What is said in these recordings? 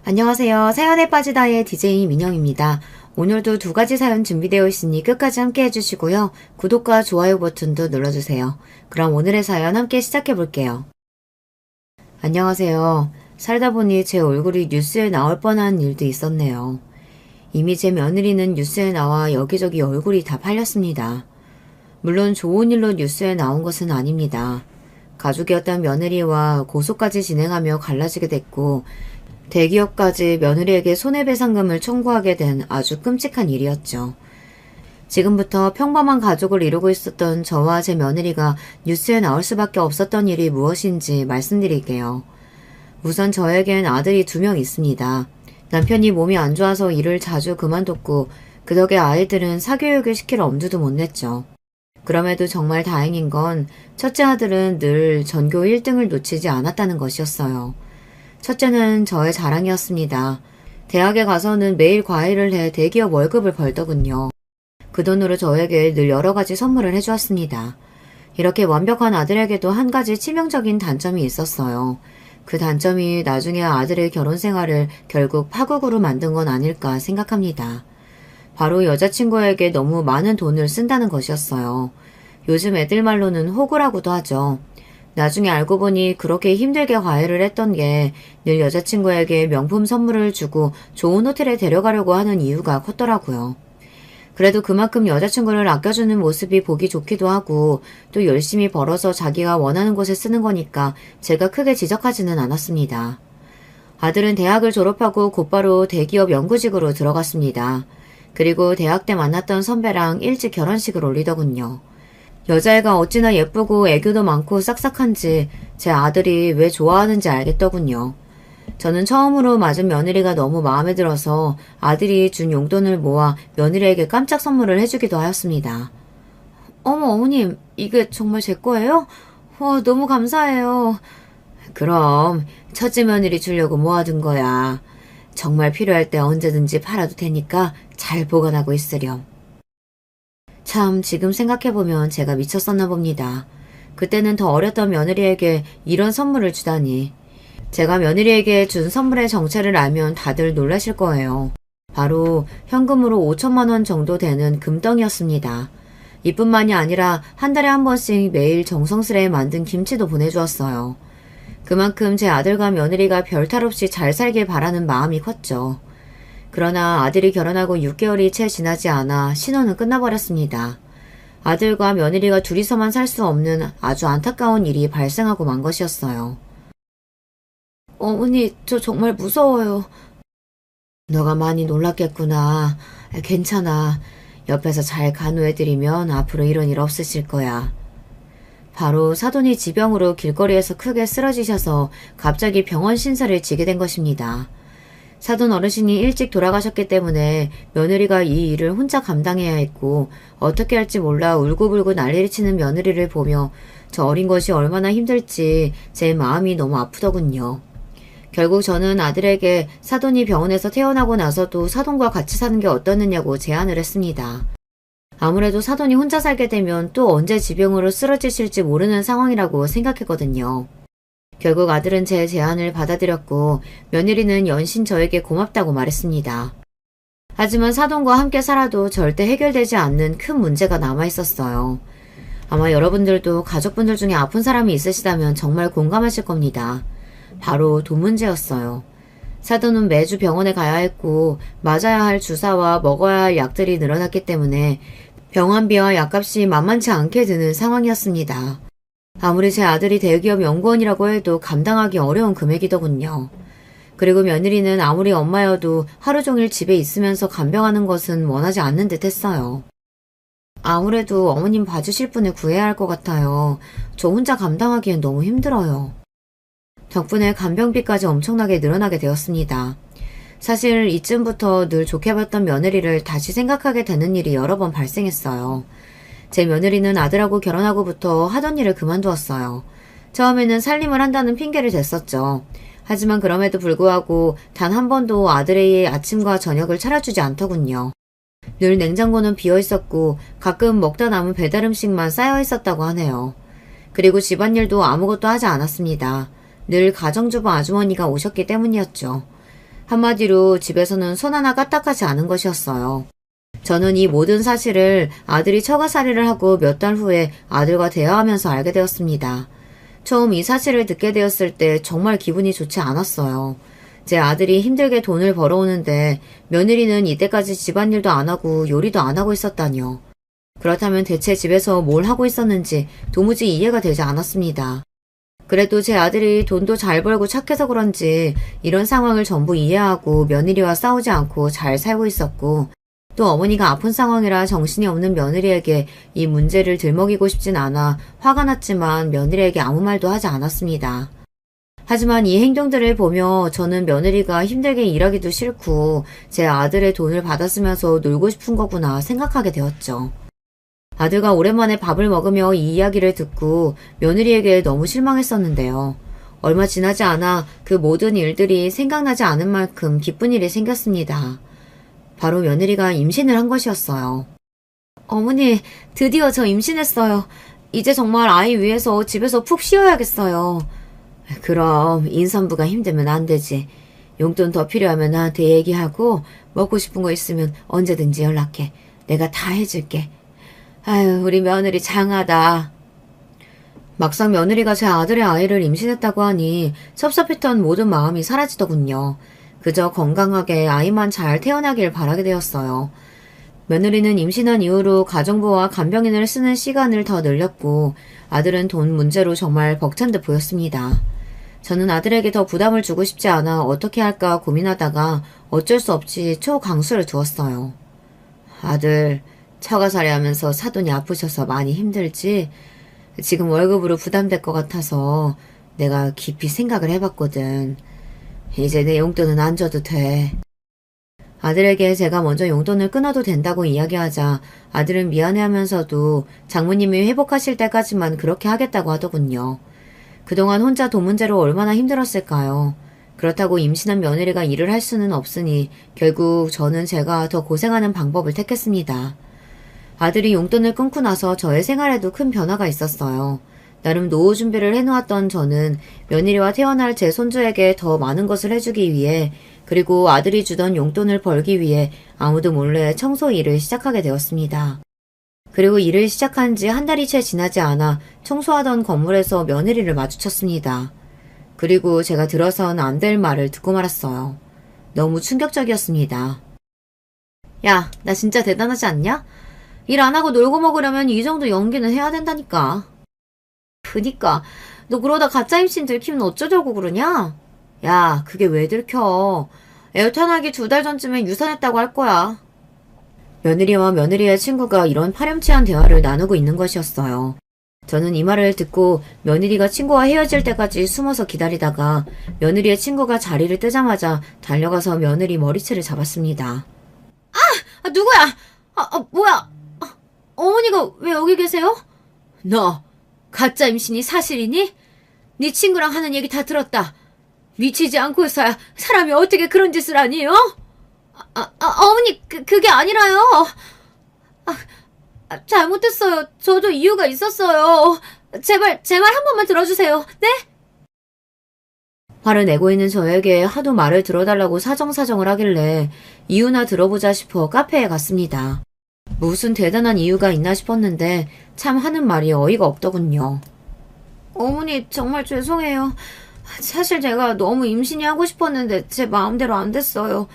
안녕하세요. 사연에 빠지다의 DJ 민영입니다. 오늘도 두 가지 사연 준비되어 있으니 끝까지 함께 해주시고요. 구독과 좋아요 버튼도 눌러주세요. 그럼 오늘의 사연 함께 시작해 볼게요. 안녕하세요. 살다 보니 제 얼굴이 뉴스에 나올 뻔한 일도 있었네요. 이미 제 며느리는 뉴스에 나와 여기저기 얼굴이 다 팔렸습니다. 물론 좋은 일로 뉴스에 나온 것은 아닙니다. 가족이었던 며느리와 고소까지 진행하며 갈라지게 됐고 대기업까지 며느리에게 손해배상금을 청구하게 된 아주 끔찍한 일이었죠. 지금부터 평범한 가족을 이루고 있었던 저와 제 며느리가 뉴스에 나올 수밖에 없었던 일이 무엇인지 말씀드릴게요. 우선 저에겐 아들이 2명 있습니다. 남편이 몸이 안 좋아서 일을 자주 그만뒀고 그 덕에 아이들은 사교육을 시킬 엄두도 못 냈죠. 그럼에도 정말 다행인 건 첫째 아들은 늘 전교 1등을 놓치지 않았다는 것이었어요. 첫째는 저의 자랑이었습니다. 대학에 가서는 매일 과외를 해 대기업 월급을 벌더군요. 그 돈으로 저에게 늘 여러 가지 선물을 해주었습니다. 이렇게 완벽한 아들에게도 한 가지 치명적인 단점이 있었어요. 그 단점이 나중에 아들의 결혼 생활을 결국 파국으로 만든 건 아닐까 생각합니다. 바로 여자친구에게 너무 많은 돈을 쓴다는 것이었어요. 요즘 애들 말로는 호구라고도 하죠. 나중에 알고 보니 그렇게 힘들게 과외를 했던 게 늘 여자친구에게 명품 선물을 주고 좋은 호텔에 데려가려고 하는 이유가 컸더라고요. 그래도 그만큼 여자친구를 아껴주는 모습이 보기 좋기도 하고 또 열심히 벌어서 자기가 원하는 곳에 쓰는 거니까 제가 크게 지적하지는 않았습니다. 아들은 대학을 졸업하고 곧바로 대기업 연구직으로 들어갔습니다. 그리고 대학 때 만났던 선배랑 일찍 결혼식을 올리더군요. 여자애가 어찌나 예쁘고 애교도 많고 싹싹한지 제 아들이 왜 좋아하는지 알겠더군요. 저는 처음으로 맞은 며느리가 너무 마음에 들어서 아들이 준 용돈을 모아 며느리에게 깜짝 선물을 해주기도 하였습니다. 어머 어머님, 이게 정말 제 거예요? 와, 너무 감사해요. 그럼 첫째 며느리 주려고 모아둔 거야. 정말 필요할 때 언제든지 팔아도 되니까 잘 보관하고 있으렴. 참 지금 생각해보면 제가 미쳤었나 봅니다. 그때는 더 어렸던 며느리에게 이런 선물을 주다니. 제가 며느리에게 준 선물의 정체를 알면 다들 놀라실 거예요. 바로 현금으로 5천만 원 정도 되는 금덩이였습니다. 이뿐만이 아니라 한 달에 한 번씩 매일 정성스레 만든 김치도 보내주었어요. 그만큼 제 아들과 며느리가 별탈 없이 잘 살길 바라는 마음이 컸죠. 그러나 아들이 결혼하고 6개월이 채 지나지 않아 신혼은 끝나버렸습니다. 아들과 며느리가 둘이서만 살 수 없는 아주 안타까운 일이 발생하고 만 것이었어요. 어머니, 저 정말 무서워요. 너가 많이 놀랐겠구나. 괜찮아. 옆에서 잘 간호해드리면 앞으로 이런 일 없으실 거야. 바로 사돈이 지병으로 길거리에서 크게 쓰러지셔서 갑자기 병원 신세를 지게 된 것입니다. 사돈 어르신이 일찍 돌아가셨기 때문에 며느리가 이 일을 혼자 감당해야 했고 어떻게 할지 몰라 울고불고 난리를 치는 며느리를 보며 저 어린 것이 얼마나 힘들지 제 마음이 너무 아프더군요. 결국 저는 아들에게 사돈이 병원에서 퇴원하고 나서도 사돈과 같이 사는 게 어떻느냐고 제안을 했습니다. 아무래도 사돈이 혼자 살게 되면 또 언제 지병으로 쓰러지실지 모르는 상황이라고 생각했거든요. 결국 아들은 제 제안을 받아들였고 며느리는 연신 저에게 고맙다고 말했습니다. 하지만 사돈과 함께 살아도 절대 해결되지 않는 큰 문제가 남아있었어요. 아마 여러분들도 가족분들 중에 아픈 사람이 있으시다면 정말 공감하실 겁니다. 바로 돈 문제였어요. 사돈은 매주 병원에 가야 했고 맞아야 할 주사와 먹어야 할 약들이 늘어났기 때문에 병원비와 약값이 만만치 않게 드는 상황이었습니다. 아무리 제 아들이 대기업 연구원이라고 해도 감당하기 어려운 금액이더군요. 그리고 며느리는 아무리 엄마여도 하루 종일 집에 있으면서 간병하는 것은 원하지 않는 듯 했어요. 아무래도 어머님 봐주실 분을 구해야 할 것 같아요. 저 혼자 감당하기엔 너무 힘들어요. 덕분에 간병비까지 엄청나게 늘어나게 되었습니다. 사실 이쯤부터 늘 좋게 봤던 며느리를 다시 생각하게 되는 일이 여러 번 발생했어요. 제 며느리는 아들하고 결혼하고부터 하던 일을 그만두었어요. 처음에는 살림을 한다는 핑계를 댔었죠. 하지만 그럼에도 불구하고 단 한 번도 아들의 아침과 저녁을 차려주지 않더군요. 늘 냉장고는 비어 있었고 가끔 먹다 남은 배달 음식만 쌓여 있었다고 하네요. 그리고 집안일도 아무것도 하지 않았습니다. 늘 가정주부 아주머니가 오셨기 때문이었죠. 한마디로 집에서는 손 하나 까딱하지 않은 것이었어요. 저는 이 모든 사실을 아들이 처가살이를 하고 몇 달 후에 아들과 대화하면서 알게 되었습니다. 처음 이 사실을 듣게 되었을 때 정말 기분이 좋지 않았어요. 제 아들이 힘들게 돈을 벌어오는데 며느리는 이때까지 집안일도 안 하고 요리도 안 하고 있었다니요. 그렇다면 대체 집에서 뭘 하고 있었는지 도무지 이해가 되지 않았습니다. 그래도 제 아들이 돈도 잘 벌고 착해서 그런지 이런 상황을 전부 이해하고 며느리와 싸우지 않고 잘 살고 있었고, 또 어머니가 아픈 상황이라 정신이 없는 며느리에게 이 문제를 들먹이고 싶진 않아 화가 났지만 며느리에게 아무 말도 하지 않았습니다. 하지만 이 행동들을 보며 저는 며느리가 힘들게 일하기도 싫고 제 아들의 돈을 받았으면서 놀고 싶은 거구나 생각하게 되었죠. 아들과 오랜만에 밥을 먹으며 이 이야기를 듣고 며느리에게 너무 실망했었는데요. 얼마 지나지 않아 그 모든 일들이 생각나지 않은 만큼 기쁜 일이 생겼습니다. 바로 며느리가 임신을 한 것이었어요. 어머니, 드디어 저 임신했어요. 이제 정말 아이 위해서 집에서 푹 쉬어야겠어요. 그럼 임산부가 힘들면 안 되지. 용돈 더 필요하면 나한테 얘기하고 먹고 싶은 거 있으면 언제든지 연락해. 내가 다 해줄게. 아유, 우리 며느리 장하다. 막상 며느리가 제 아들의 아이를 임신했다고 하니 섭섭했던 모든 마음이 사라지더군요. 그저 건강하게 아이만 잘 태어나길 바라게 되었어요. 며느리는 임신한 이후로 가정부와 간병인을 쓰는 시간을 더 늘렸고 아들은 돈 문제로 정말 벅찬 듯 보였습니다. 저는 아들에게 더 부담을 주고 싶지 않아 어떻게 할까 고민하다가 어쩔 수 없이 초강수를 두었어요. 아들, 처가살이 하면서 사돈이 아프셔서 많이 힘들지? 지금 월급으로 부담될 것 같아서 내가 깊이 생각을 해봤거든. 이제 내 용돈은 안 줘도 돼. 아들에게 제가 먼저 용돈을 끊어도 된다고 이야기하자 아들은 미안해하면서도 장모님이 회복하실 때까지만 그렇게 하겠다고 하더군요. 그동안 혼자 돈 문제로 얼마나 힘들었을까요? 그렇다고 임신한 며느리가 일을 할 수는 없으니 결국 저는 제가 더 고생하는 방법을 택했습니다. 아들이 용돈을 끊고 나서 저의 생활에도 큰 변화가 있었어요. 나름 노후 준비를 해놓았던 저는 며느리와 태어날 제 손주에게 더 많은 것을 해주기 위해 그리고 아들이 주던 용돈을 벌기 위해 아무도 몰래 청소 일을 시작하게 되었습니다. 그리고 일을 시작한 지 한 달이 채 지나지 않아 청소하던 건물에서 며느리를 마주쳤습니다. 그리고 제가 들어선 안 될 말을 듣고 말았어요. 너무 충격적이었습니다. 야, 나 진짜 대단하지 않냐? 일 안 하고 놀고 먹으려면 이 정도 연기는 해야 된다니까. 그니까 너 그러다 가짜 임신 들키면 어쩌려고 그러냐? 야, 그게 왜 들켜? 애 태어나기 2달 전쯤엔 유산했다고 할 거야. 며느리와 며느리의 친구가 이런 파렴치한 대화를 나누고 있는 것이었어요. 저는 이 말을 듣고 며느리가 친구와 헤어질 때까지 숨어서 기다리다가 며느리의 친구가 자리를 뜨자마자 달려가서 며느리 머리채를 잡았습니다. 누구야? 뭐야? 어머니가 왜 여기 계세요? 너 가짜 임신이 사실이니? 네 친구랑 하는 얘기 다 들었다. 미치지 않고서야 사람이 어떻게 그런 짓을 하니, 어? 어머니, 그게 아니라요. 잘못했어요. 저도 이유가 있었어요. 제발, 제 말 한 번만 들어주세요. 네? 화를 내고 있는 저에게 하도 말을 들어달라고 사정사정을 하길래 이유나 들어보자 싶어 카페에 갔습니다. 무슨 대단한 이유가 있나 싶었는데 참 하는 말이 어이가 없더군요. 어머니, 정말 죄송해요. 사실 제가 너무 임신이 하고 싶었는데 제 마음대로 안 됐어요.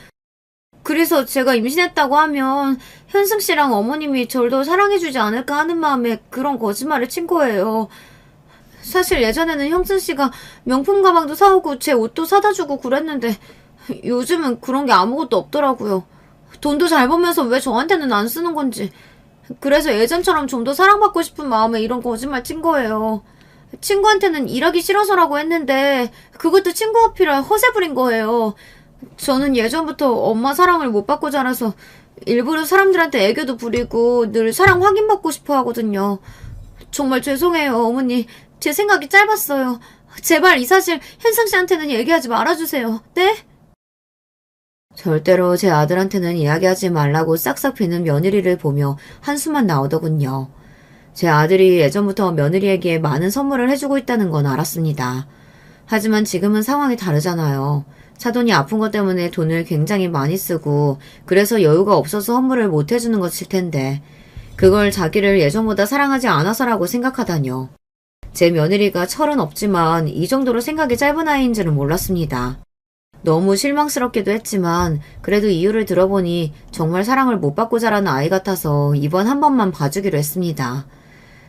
그래서 제가 임신했다고 하면 현승 씨랑 어머님이 저를 더 사랑해주지 않을까 하는 마음에 그런 거짓말을 친 거예요. 사실 예전에는 형승 씨가 명품 가방도 사오고 제 옷도 사다 주고 그랬는데 요즘은 그런 게 아무것도 없더라고요. 돈도 잘 벌면서 왜 저한테는 안 쓰는 건지. 그래서 예전처럼 좀 더 사랑받고 싶은 마음에 이런 거짓말 친 거예요. 친구한테는 일하기 싫어서라고 했는데 그것도 친구 어필할 허세 부린 거예요. 저는 예전부터 엄마 사랑을 못 받고 자라서 일부러 사람들한테 애교도 부리고 늘 사랑 확인받고 싶어 하거든요. 정말 죄송해요, 어머니. 제 생각이 짧았어요. 제발 이 사실 현상 씨한테는 얘기하지 말아주세요. 네? 절대로 제 아들한테는 이야기하지 말라고 싹싹 비는 며느리를 보며 한숨만 나오더군요. 제 아들이 예전부터 며느리에게 많은 선물을 해주고 있다는 건 알았습니다. 하지만 지금은 상황이 다르잖아요. 사돈이 아픈 것 때문에 돈을 굉장히 많이 쓰고 그래서 여유가 없어서 선물을 못 해주는 것일 텐데 그걸 자기를 예전보다 사랑하지 않아서라고 생각하다뇨. 제 며느리가 철은 없지만 이 정도로 생각이 짧은 아이인지는 몰랐습니다. 너무 실망스럽기도 했지만 그래도 이유를 들어보니 정말 사랑을 못 받고 자라는 아이 같아서 이번 한 번만 봐주기로 했습니다.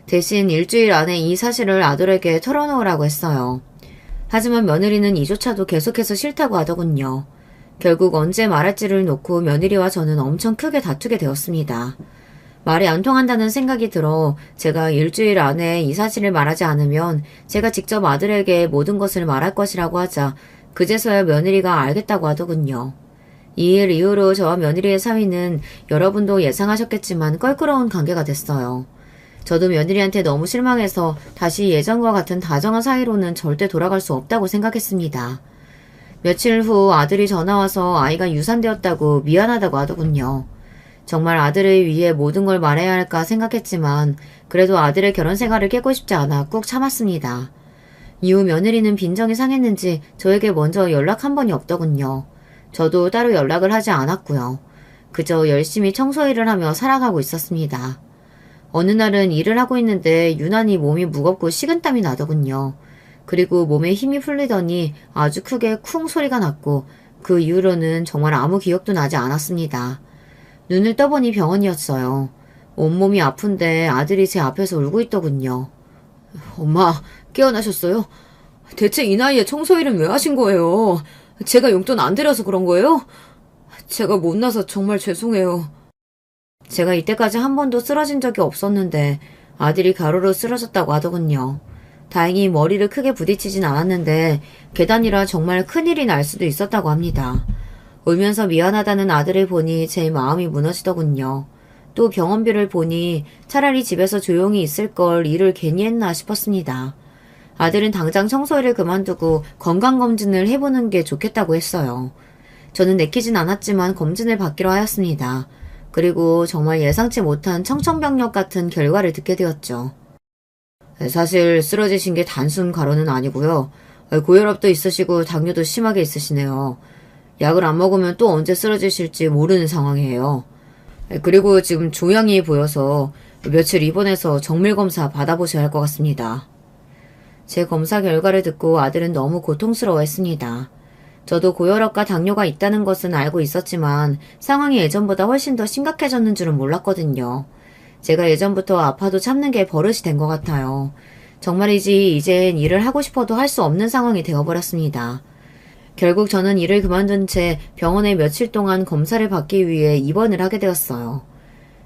대신 일주일 안에 이 사실을 아들에게 털어놓으라고 했어요. 하지만 며느리는 이조차도 계속해서 싫다고 하더군요. 결국 언제 말할지를 놓고 며느리와 저는 엄청 크게 다투게 되었습니다. 말이 안 통한다는 생각이 들어 제가 일주일 안에 이 사실을 말하지 않으면 제가 직접 아들에게 모든 것을 말할 것이라고 하자 그제서야 며느리가 알겠다고 하더군요. 이 일 이후로 저와 며느리의 사이는 여러분도 예상하셨겠지만 껄끄러운 관계가 됐어요. 저도 며느리한테 너무 실망해서 다시 예전과 같은 다정한 사이로는 절대 돌아갈 수 없다고 생각했습니다. 며칠 후 아들이 전화와서 아이가 유산되었다고 미안하다고 하더군요. 정말 아들을 위해 모든 걸 말해야 할까 생각했지만 그래도 아들의 결혼 생활을 깨고 싶지 않아 꾹 참았습니다. 이후 며느리는 빈정이 상했는지 저에게 먼저 연락 한 번이 없더군요. 저도 따로 연락을 하지 않았고요. 그저 열심히 청소일을 하며 살아가고 있었습니다. 어느 날은 일을 하고 있는데 유난히 몸이 무겁고 식은땀이 나더군요. 그리고 몸에 힘이 풀리더니 아주 크게 쿵 소리가 났고 그 이후로는 정말 아무 기억도 나지 않았습니다. 눈을 떠보니 병원이었어요. 온몸이 아픈데 아들이 제 앞에서 울고 있더군요. 엄마, 깨어나셨어요? 대체 이 나이에 청소일은 왜 하신 거예요? 제가 용돈 안 드려서 그런 거예요? 제가 못나서 정말 죄송해요. 제가 이때까지 한 번도 쓰러진 적이 없었는데 아들이 가로로 쓰러졌다고 하더군요. 다행히 머리를 크게 부딪히진 않았는데 계단이라 정말 큰일이 날 수도 있었다고 합니다. 울면서 미안하다는 아들을 보니 제 마음이 무너지더군요. 또 병원비를 보니 차라리 집에서 조용히 있을 걸 일을 괜히 했나 싶었습니다. 아들은 당장 청소일을 그만두고 건강검진을 해보는 게 좋겠다고 했어요. 저는 내키진 않았지만 검진을 받기로 하였습니다. 그리고 정말 예상치 못한 청천벽력 같은 결과를 듣게 되었죠. 사실 쓰러지신 게 단순 가로는 아니고요. 고혈압도 있으시고 당뇨도 심하게 있으시네요. 약을 안 먹으면 또 언제 쓰러지실지 모르는 상황이에요. 그리고 지금 종양이 보여서 며칠 입원해서 정밀검사 받아보셔야 할 것 같습니다. 제 검사 결과를 듣고 아들은 너무 고통스러워했습니다. 저도 고혈압과 당뇨가 있다는 것은 알고 있었지만 상황이 예전보다 훨씬 더 심각해졌는 줄은 몰랐거든요. 제가 예전부터 아파도 참는 게 버릇이 된 것 같아요. 정말이지 이젠 일을 하고 싶어도 할 수 없는 상황이 되어버렸습니다. 결국 저는 일을 그만둔 채 병원에 며칠 동안 검사를 받기 위해 입원을 하게 되었어요.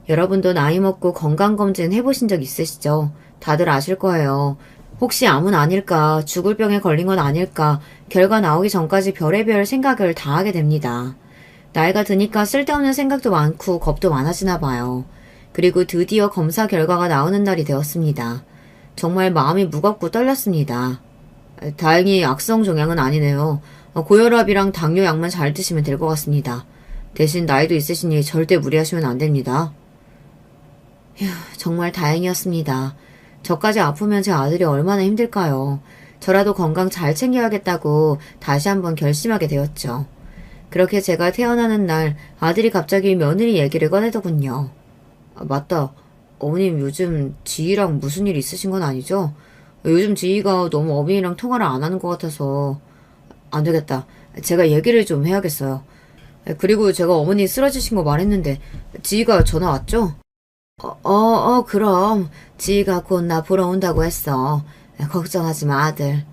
여러분도 나이 먹고 건강검진 해보신 적 있으시죠? 다들 아실 거예요. 혹시 암은 아닐까, 죽을 병에 걸린 건 아닐까, 결과 나오기 전까지 별의별 생각을 다 하게 됩니다. 나이가 드니까 쓸데없는 생각도 많고 겁도 많아지나 봐요. 그리고 드디어 검사 결과가 나오는 날이 되었습니다. 정말 마음이 무겁고 떨렸습니다. 다행히 악성 종양은 아니네요. 고혈압이랑 당뇨 약만 잘 드시면 될 것 같습니다. 대신 나이도 있으시니 절대 무리하시면 안 됩니다. 휴, 정말 다행이었습니다. 저까지 아프면 제 아들이 얼마나 힘들까요? 저라도 건강 잘 챙겨야겠다고 다시 한번 결심하게 되었죠. 그렇게 제가 태어나는 날 아들이 갑자기 며느리 얘기를 꺼내더군요. 맞다. 어머님 요즘 지희랑 무슨 일 있으신 건 아니죠? 요즘 지희가 너무 어머니랑 통화를 안 하는 것 같아서 안 되겠다. 제가 얘기를 좀 해야겠어요. 그리고 제가 어머니 쓰러지신 거 말했는데 지희가 전화 왔죠? 그럼 지희가 곧 나 보러 온다고 했어. 걱정하지 마, 아들.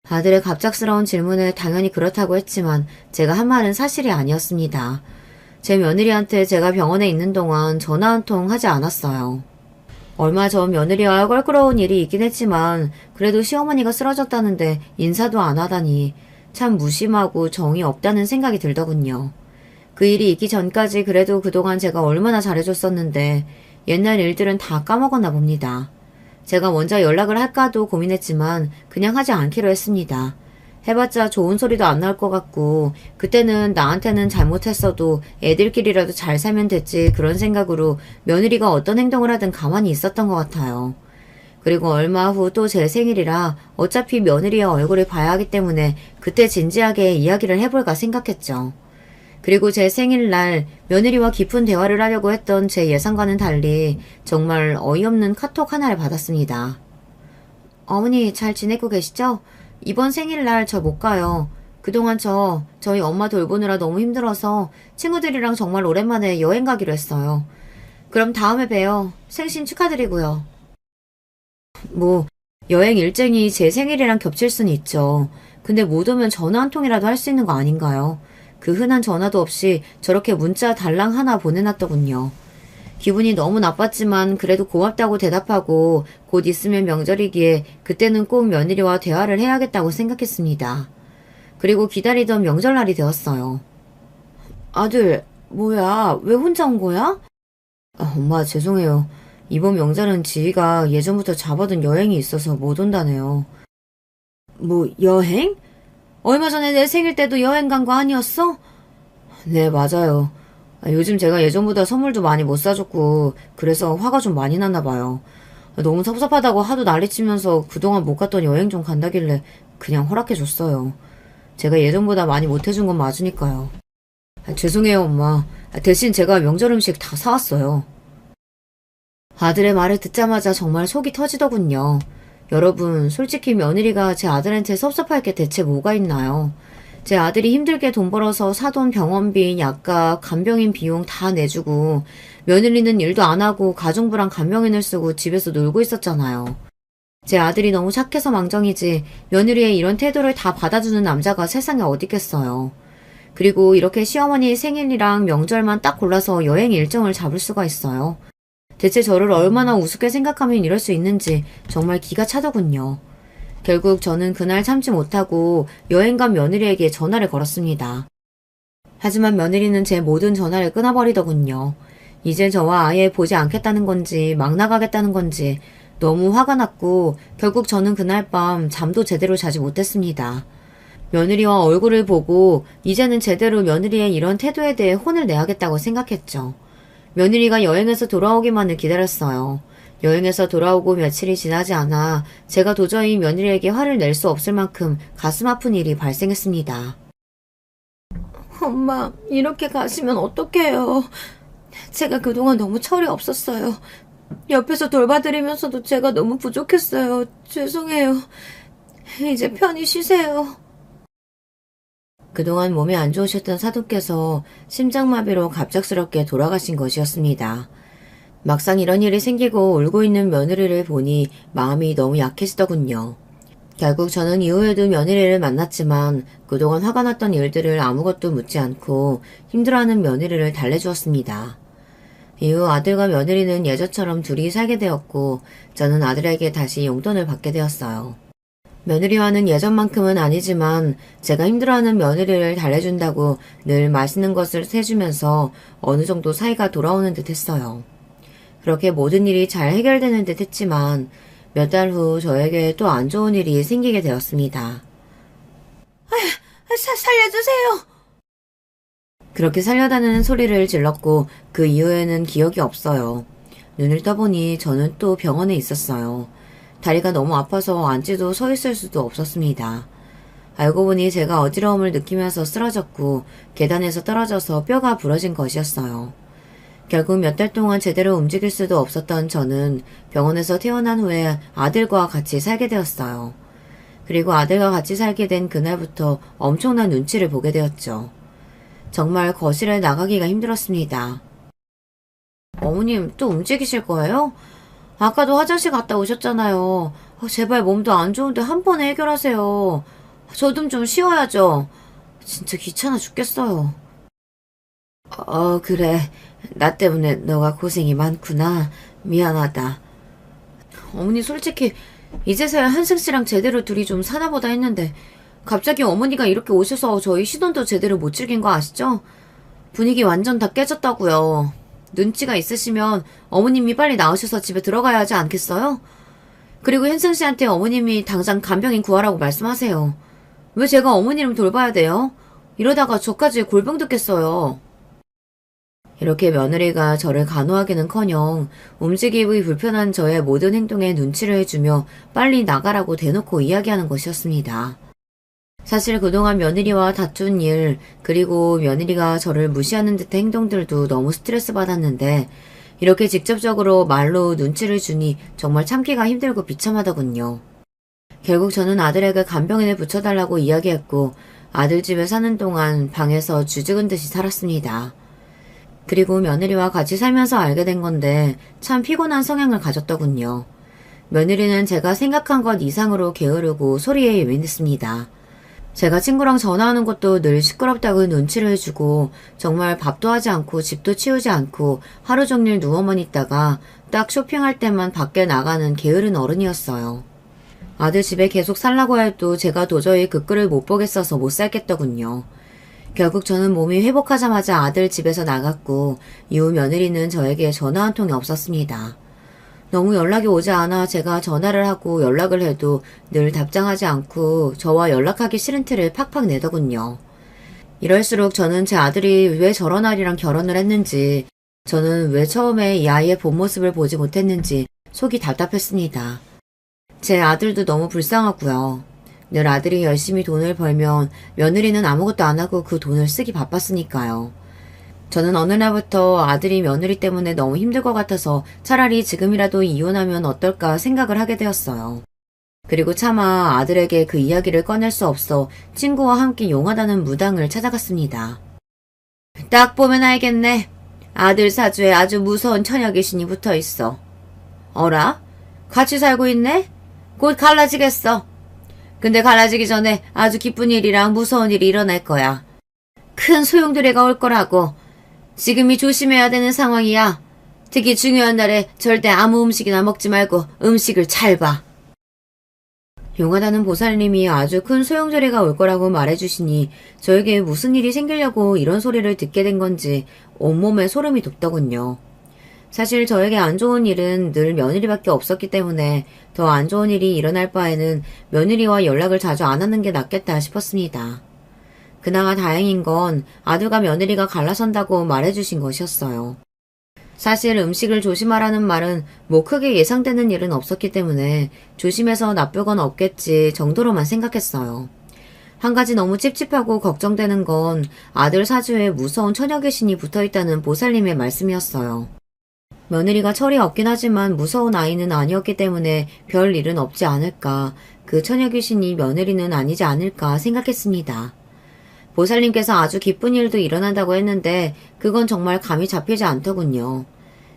아들의 갑작스러운 질문에 당연히 그렇다고 했지만 제가 한 말은 사실이 아니었습니다. 제 며느리한테 제가 병원에 있는 동안 전화 한 통 하지 않았어요. 얼마 전 며느리와 껄끄러운 일이 있긴 했지만 그래도 시어머니가 쓰러졌다는데 인사도 안 하다니 참 무심하고 정이 없다는 생각이 들더군요. 그 일이 있기 전까지 그래도 그동안 제가 얼마나 잘해줬었는데 옛날 일들은 다 까먹었나 봅니다. 제가 먼저 연락을 할까도 고민했지만 그냥 하지 않기로 했습니다. 해봤자 좋은 소리도 안 나올 것 같고 그때는 나한테는 잘못했어도 애들끼리라도 잘 살면 됐지 그런 생각으로 며느리가 어떤 행동을 하든 가만히 있었던 것 같아요. 그리고 얼마 후 또 제 생일이라 어차피 며느리의 얼굴을 봐야 하기 때문에 그때 진지하게 이야기를 해볼까 생각했죠. 그리고 제 생일날 며느리와 깊은 대화를 하려고 했던 제 예상과는 달리 정말 어이없는 카톡 하나를 받았습니다. 어머니 잘 지내고 계시죠? 이번 생일날 저 못 가요. 그동안 저희 엄마 돌보느라 너무 힘들어서 친구들이랑 정말 오랜만에 여행 가기로 했어요. 그럼 다음에 봬요. 생신 축하드리고요. 뭐 여행 일정이 제 생일이랑 겹칠 수는 있죠. 근데 못 오면 전화 한 통이라도 할 수 있는 거 아닌가요? 그 흔한 전화도 없이 저렇게 문자 달랑 하나 보내놨더군요. 기분이 너무 나빴지만 그래도 고맙다고 대답하고 곧 있으면 명절이기에 그때는 꼭 며느리와 대화를 해야겠다고 생각했습니다. 그리고 기다리던 명절날이 되었어요. 아들, 뭐야? 왜 혼자 온 거야? 엄마 죄송해요. 이번 명절은 지희가 예전부터 잡아둔 여행이 있어서 못 온다네요. 뭐 여행? 얼마 전에 내 생일 때도 여행 간 거 아니었어? 네, 맞아요. 요즘 제가 예전보다 선물도 많이 못 사줬고 그래서 화가 좀 많이 났나 봐요. 너무 섭섭하다고 하도 난리치면서 그동안 못 갔던 여행 좀 간다길래 그냥 허락해줬어요. 제가 예전보다 많이 못 해준 건 맞으니까요. 죄송해요, 엄마. 대신 제가 명절 음식 다 사왔어요. 아들의 말을 듣자마자 정말 속이 터지더군요. 여러분, 솔직히 며느리가 제 아들한테 섭섭할 게 대체 뭐가 있나요? 제 아들이 힘들게 돈 벌어서 사돈 병원비, 약값, 간병인 비용 다 내주고 며느리는 일도 안 하고 가정부랑 간병인을 쓰고 집에서 놀고 있었잖아요. 제 아들이 너무 착해서 망정이지 며느리의 이런 태도를 다 받아주는 남자가 세상에 어딨겠어요. 그리고 이렇게 시어머니 생일이랑 명절만 딱 골라서 여행 일정을 잡을 수가 있어요. 대체 저를 얼마나 우습게 생각하면 이럴 수 있는지 정말 기가 차더군요. 결국 저는 그날 참지 못하고 여행 간 며느리에게 전화를 걸었습니다. 하지만 며느리는 제 모든 전화를 끊어버리더군요. 이제 저와 아예 보지 않겠다는 건지 막 나가겠다는 건지 너무 화가 났고 결국 저는 그날 밤 잠도 제대로 자지 못했습니다. 며느리와 얼굴을 보고 이제는 제대로 며느리의 이런 태도에 대해 혼을 내야겠다고 생각했죠. 며느리가 여행에서 돌아오기만을 기다렸어요. 여행에서 돌아오고 며칠이 지나지 않아 제가 도저히 며느리에게 화를 낼 수 없을 만큼 가슴 아픈 일이 발생했습니다. 엄마, 이렇게 가시면 어떡해요. 제가 그동안 너무 철이 없었어요. 옆에서 돌봐드리면서도 제가 너무 부족했어요. 죄송해요. 이제 편히 쉬세요. 그동안 몸이 안 좋으셨던 사돈께서 심장마비로 갑작스럽게 돌아가신 것이었습니다. 막상 이런 일이 생기고 울고 있는 며느리를 보니 마음이 너무 약해지더군요. 결국 저는 이후에도 며느리를 만났지만 그동안 화가 났던 일들을 아무것도 묻지 않고 힘들어하는 며느리를 달래주었습니다. 이후 아들과 며느리는 예전처럼 둘이 살게 되었고 저는 아들에게 다시 용돈을 받게 되었어요. 며느리와는 예전만큼은 아니지만 제가 힘들어하는 며느리를 달래준다고 늘 맛있는 것을 사주면서 어느 정도 사이가 돌아오는 듯 했어요. 그렇게 모든 일이 잘 해결되는 듯 했지만 몇 달 후 저에게 또 안 좋은 일이 생기게 되었습니다. 살려주세요! 그렇게 살려다는 소리를 질렀고 그 이후에는 기억이 없어요. 눈을 떠보니 저는 또 병원에 있었어요. 다리가 너무 아파서 앉지도 서 있을 수도 없었습니다. 알고 보니 제가 어지러움을 느끼면서 쓰러졌고 계단에서 떨어져서 뼈가 부러진 것이었어요. 결국 몇 달 동안 제대로 움직일 수도 없었던 저는 병원에서 퇴원한 후에 아들과 같이 살게 되었어요. 그리고 아들과 같이 살게 된 그날부터 엄청난 눈치를 보게 되었죠. 정말 거실에 나가기가 힘들었습니다. 어머님 또 움직이실 거예요? 아까도 화장실 갔다 오셨잖아요. 제발 몸도 안 좋은데 한 번에 해결하세요. 저 좀 쉬어야죠. 진짜 귀찮아 죽겠어요. 그래. 나 때문에 너가 고생이 많구나. 미안하다. 어머니 솔직히 이제서야 한승씨랑 제대로 둘이 좀 사나보다 했는데 갑자기 어머니가 이렇게 오셔서 저희 시돈도 제대로 못 즐긴 거 아시죠? 분위기 완전 다 깨졌다고요. 눈치가 있으시면 어머님이 빨리 나오셔서 집에 들어가야 하지 않겠어요? 그리고 현승씨한테 어머님이 당장 간병인 구하라고 말씀하세요. 왜 제가 어머님을 돌봐야 돼요? 이러다가 저까지 골병 듣겠어요. 이렇게 며느리가 저를 간호하기는커녕 움직이기 불편한 저의 모든 행동에 눈치를 해주며 빨리 나가라고 대놓고 이야기하는 것이었습니다. 사실 그동안 며느리와 다툰 일, 그리고 며느리가 저를 무시하는 듯한 행동들도 너무 스트레스 받았는데 이렇게 직접적으로 말로 눈치를 주니 정말 참기가 힘들고 비참하더군요. 결국 저는 아들에게 간병인을 붙여달라고 이야기했고 아들 집에 사는 동안 방에서 쥐죽은 듯이 살았습니다. 그리고 며느리와 같이 살면서 알게 된 건데 참 피곤한 성향을 가졌더군요. 며느리는 제가 생각한 것 이상으로 게으르고 소리에 예민했습니다. 제가 친구랑 전화하는 것도 늘 시끄럽다고 눈치를 해주고 정말 밥도 하지 않고 집도 치우지 않고 하루 종일 누워만 있다가 딱 쇼핑할 때만 밖에 나가는 게으른 어른이었어요. 아들 집에 계속 살라고 해도 제가 도저히 그 꼴을 못 보겠어서 못 살겠더군요. 결국 저는 몸이 회복하자마자 아들 집에서 나갔고 이후 며느리는 저에게 전화 한 통이 없었습니다. 너무 연락이 오지 않아 제가 전화를 하고 연락을 해도 늘 답장하지 않고 저와 연락하기 싫은 티를 팍팍 내더군요. 이럴수록 저는 제 아들이 왜 저런 아이랑 결혼을 했는지, 저는 왜 처음에 이 아이의 본 모습을 보지 못했는지 속이 답답했습니다. 제 아들도 너무 불쌍하고요. 늘 아들이 열심히 돈을 벌면 며느리는 아무것도 안 하고 그 돈을 쓰기 바빴으니까요. 저는 어느 날부터 아들이 며느리 때문에 너무 힘들 것 같아서 차라리 지금이라도 이혼하면 어떨까 생각을 하게 되었어요. 그리고 차마 아들에게 그 이야기를 꺼낼 수 없어 친구와 함께 용하다는 무당을 찾아갔습니다. 딱 보면 알겠네. 아들 사주에 아주 무서운 처녀 귀신이 붙어 있어. 어라? 같이 살고 있네? 곧 갈라지겠어. 근데 갈라지기 전에 아주 기쁜 일이랑 무서운 일이 일어날 거야. 큰 소용돌이가 올 거라고. 지금이 조심해야 되는 상황이야. 특히 중요한 날에 절대 아무 음식이나 먹지 말고 음식을 잘 봐. 용하다는 보살님이 아주 큰 소용돌이가 올 거라고 말해주시니 저에게 무슨 일이 생기려고 이런 소리를 듣게 된 건지 온몸에 소름이 돋더군요. 사실 저에게 안 좋은 일은 늘 며느리밖에 없었기 때문에 더 안 좋은 일이 일어날 바에는 며느리와 연락을 자주 안 하는 게 낫겠다 싶었습니다. 그나마 다행인 건 아들과 며느리가 갈라선다고 말해주신 것이었어요. 사실 음식을 조심하라는 말은 뭐 크게 예상되는 일은 없었기 때문에 조심해서 나쁠 건 없겠지 정도로만 생각했어요. 한 가지 너무 찝찝하고 걱정되는 건 아들 사주에 무서운 처녀 귀신이 붙어있다는 보살님의 말씀이었어요. 며느리가 철이 없긴 하지만 무서운 아이는 아니었기 때문에 별 일은 없지 않을까, 그 처녀 귀신이 며느리는 아니지 않을까 생각했습니다. 보살님께서 아주 기쁜 일도 일어난다고 했는데 그건 정말 감이 잡히지 않더군요.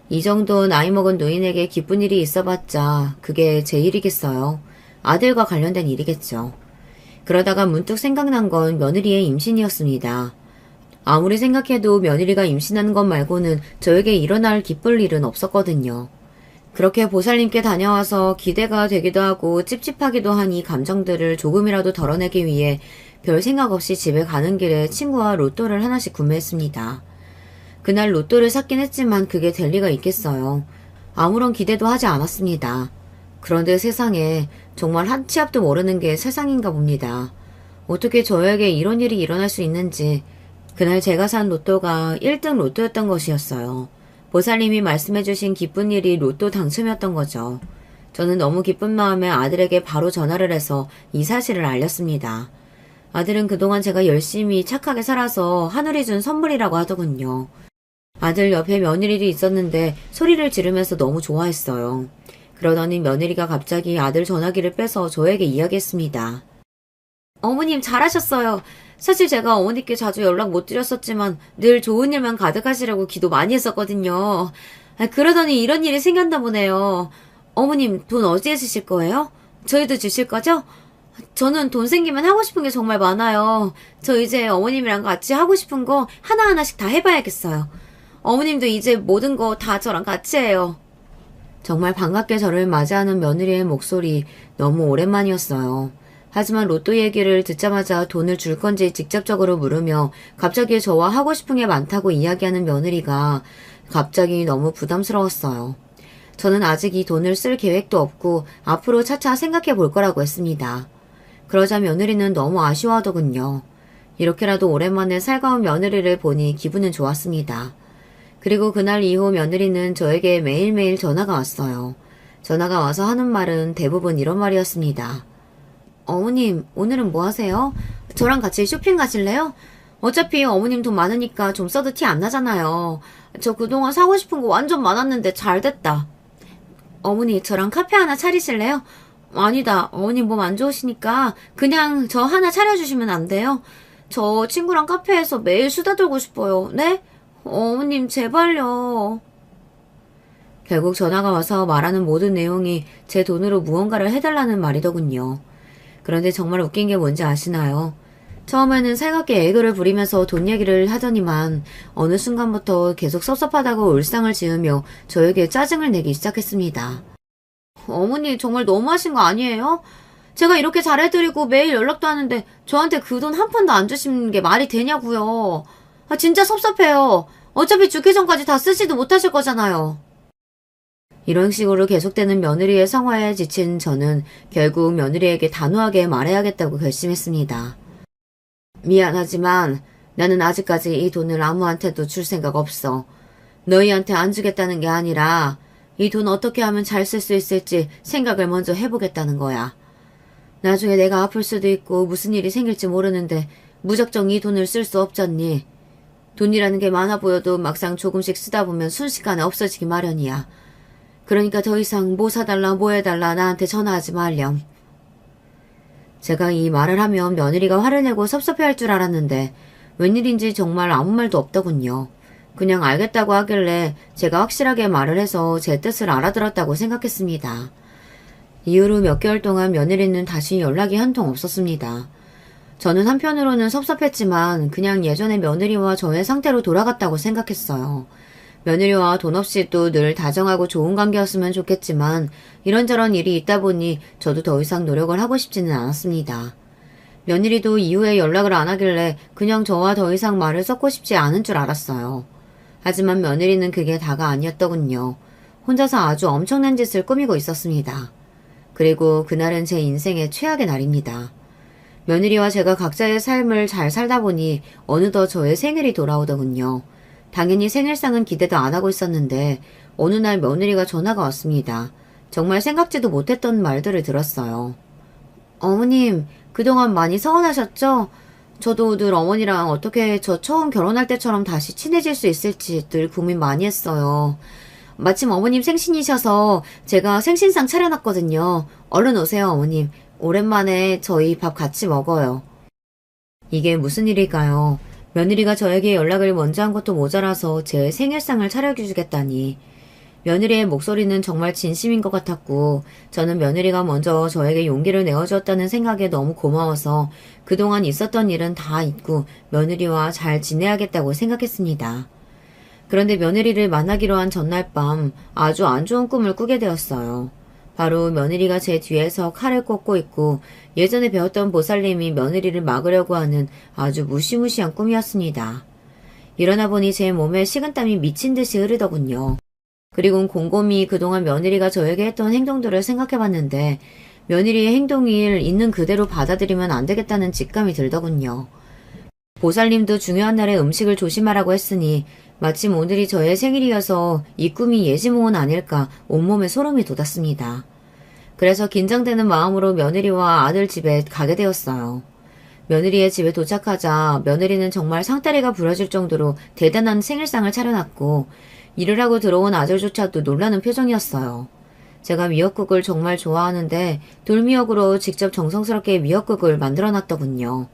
이 정도 나이 먹은 노인에게 기쁜 일이 있어봤자 그게 제 일이겠어요. 아들과 관련된 일이겠죠. 그러다가 문득 생각난 건 며느리의 임신이었습니다. 아무리 생각해도 며느리가 임신하는 것 말고는 저에게 일어날 기쁠 일은 없었거든요. 그렇게 보살님께 다녀와서 기대가 되기도 하고 찝찝하기도 한 이 감정들을 조금이라도 덜어내기 위해 별 생각 없이 집에 가는 길에 친구와 로또를 하나씩 구매했습니다. 그날 로또를 샀긴 했지만 그게 될 리가 있겠어요. 아무런 기대도 하지 않았습니다. 그런데 세상에 정말 한 치 앞도 모르는 게 세상인가 봅니다. 어떻게 저에게 이런 일이 일어날 수 있는지. 그날 제가 산 로또가 1등 로또였던 것이었어요. 보살님이 말씀해주신 기쁜 일이 로또 당첨이었던 거죠. 저는 너무 기쁜 마음에 아들에게 바로 전화를 해서 이 사실을 알렸습니다. 아들은 그동안 제가 열심히 착하게 살아서 하늘이 준 선물이라고 하더군요. 아들 옆에 며느리도 있었는데 소리를 지르면서 너무 좋아했어요. 그러더니 며느리가 갑자기 아들 전화기를 빼서 저에게 이야기했습니다. 어머님 잘하셨어요. 사실 제가 어머니께 자주 연락 못 드렸었지만 늘 좋은 일만 가득하시라고 기도 많이 했었거든요. 그러더니 이런 일이 생겼나 보네요. 어머님 돈 어디에 쓰실 거예요? 저희도 주실 거죠? 저는 돈 생기면 하고 싶은 게 정말 많아요. 저 이제 어머님이랑 같이 하고 싶은 거 하나하나씩 다 해봐야겠어요. 어머님도 이제 모든 거 다 저랑 같이 해요. 정말 반갑게 저를 맞이하는 며느리의 목소리 너무 오랜만이었어요. 하지만 로또 얘기를 듣자마자 돈을 줄 건지 직접적으로 물으며 갑자기 저와 하고 싶은 게 많다고 이야기하는 며느리가 갑자기 너무 부담스러웠어요. 저는 아직 이 돈을 쓸 계획도 없고 앞으로 차차 생각해 볼 거라고 했습니다. 그러자 며느리는 너무 아쉬워하더군요. 이렇게라도 오랜만에 살가운 며느리를 보니 기분은 좋았습니다. 그리고 그날 이후 며느리는 저에게 매일매일 전화가 왔어요. 전화가 와서 하는 말은 대부분 이런 말이었습니다. 어머님, 오늘은 뭐 하세요? 저랑 같이 쇼핑 가실래요? 어차피 어머님 돈 많으니까 좀 써도 티 안 나잖아요. 저 그동안 사고 싶은 거 완전 많았는데 잘 됐다. 어머니, 저랑 카페 하나 차리실래요? 아니다, 어머님 몸 안 좋으시니까 그냥 저 하나 차려주시면 안 돼요? 저 친구랑 카페에서 매일 수다 떨고 싶어요. 네? 어머님, 제발요. 결국 전화가 와서 말하는 모든 내용이 제 돈으로 무언가를 해달라는 말이더군요. 그런데 정말 웃긴 게 뭔지 아시나요? 처음에는 살갑게 애교를 부리면서 돈 얘기를 하더니만 어느 순간부터 계속 섭섭하다고 울상을 지으며 저에게 짜증을 내기 시작했습니다. 어머니, 정말 너무하신 거 아니에요? 제가 이렇게 잘해드리고 매일 연락도 하는데 저한테 그 돈 한 푼도 안 주시는 게 말이 되냐고요. 진짜 섭섭해요. 어차피 죽기 전까지 다 쓰지도 못하실 거잖아요. 이런 식으로 계속되는 며느리의 성화에 지친 저는 결국 며느리에게 단호하게 말해야겠다고 결심했습니다. 미안하지만 나는 아직까지 이 돈을 아무한테도 줄 생각 없어. 너희한테 안 주겠다는 게 아니라 이 돈 어떻게 하면 잘 쓸 수 있을지 생각을 먼저 해보겠다는 거야. 나중에 내가 아플 수도 있고 무슨 일이 생길지 모르는데 무작정 이 돈을 쓸 수 없잖니. 돈이라는 게 많아 보여도 막상 조금씩 쓰다 보면 순식간에 없어지기 마련이야. 그러니까 더 이상 뭐 사달라 뭐 해달라 나한테 전화하지 말렴. 제가 이 말을 하면 며느리가 화를 내고 섭섭해할 줄 알았는데 웬일인지 정말 아무 말도 없더군요. 그냥 알겠다고 하길래 제가 확실하게 말을 해서 제 뜻을 알아들었다고 생각했습니다. 이후로 몇 개월 동안 며느리는 다시 연락이 한 통 없었습니다. 저는 한편으로는 섭섭했지만 그냥 예전의 며느리와 저의 상태로 돌아갔다고 생각했어요. 며느리와 돈 없이도 늘 다정하고 좋은 관계였으면 좋겠지만 이런저런 일이 있다 보니 저도 더 이상 노력을 하고 싶지는 않았습니다. 며느리도 이후에 연락을 안 하길래 그냥 저와 더 이상 말을 섞고 싶지 않은 줄 알았어요. 하지만 며느리는 그게 다가 아니었더군요. 혼자서 아주 엄청난 짓을 꾸미고 있었습니다. 그리고 그날은 제 인생의 최악의 날입니다. 며느리와 제가 각자의 삶을 잘 살다 보니 어느덧 저의 생일이 돌아오더군요. 당연히 생일상은 기대도 안 하고 있었는데 어느 날 며느리가 전화가 왔습니다. 정말 생각지도 못했던 말들을 들었어요. 어머님, 그동안 많이 서운하셨죠? 저도 늘 어머니랑 어떻게 저 처음 결혼할 때처럼 다시 친해질 수 있을지 늘 고민 많이 했어요. 마침 어머님 생신이셔서 제가 생신상 차려놨거든요. 얼른 오세요, 어머님. 오랜만에 저희 밥 같이 먹어요. 이게 무슨 일일까요? 며느리가 저에게 연락을 먼저 한 것도 모자라서 제 생일상을 차려주겠다니. 며느리의 목소리는 정말 진심인 것 같았고 저는 며느리가 먼저 저에게 용기를 내어주었다는 생각에 너무 고마워서 그동안 있었던 일은 다 잊고 며느리와 잘 지내야겠다고 생각했습니다. 그런데 며느리를 만나기로 한 전날 밤 아주 안 좋은 꿈을 꾸게 되었어요. 바로 며느리가 제 뒤에서 칼을 꽂고 있고 예전에 배웠던 보살님이 며느리를 막으려고 하는 아주 무시무시한 꿈이었습니다. 일어나 보니 제 몸에 식은땀이 미친 듯이 흐르더군요. 그리고 곰곰이 그동안 며느리가 저에게 했던 행동들을 생각해봤는데 며느리의 행동을 있는 그대로 받아들이면 안 되겠다는 직감이 들더군요. 보살님도 중요한 날에 음식을 조심하라고 했으니 마침 오늘이 저의 생일이어서 이 꿈이 예지몽은 아닐까 온몸에 소름이 돋았습니다. 그래서 긴장되는 마음으로 며느리와 아들 집에 가게 되었어요. 며느리의 집에 도착하자 며느리는 정말 상다리가 부러질 정도로 대단한 생일상을 차려놨고 일을 하고 들어온 아들조차도 놀라는 표정이었어요. 제가 미역국을 정말 좋아하는데 돌미역으로 직접 정성스럽게 미역국을 만들어놨더군요.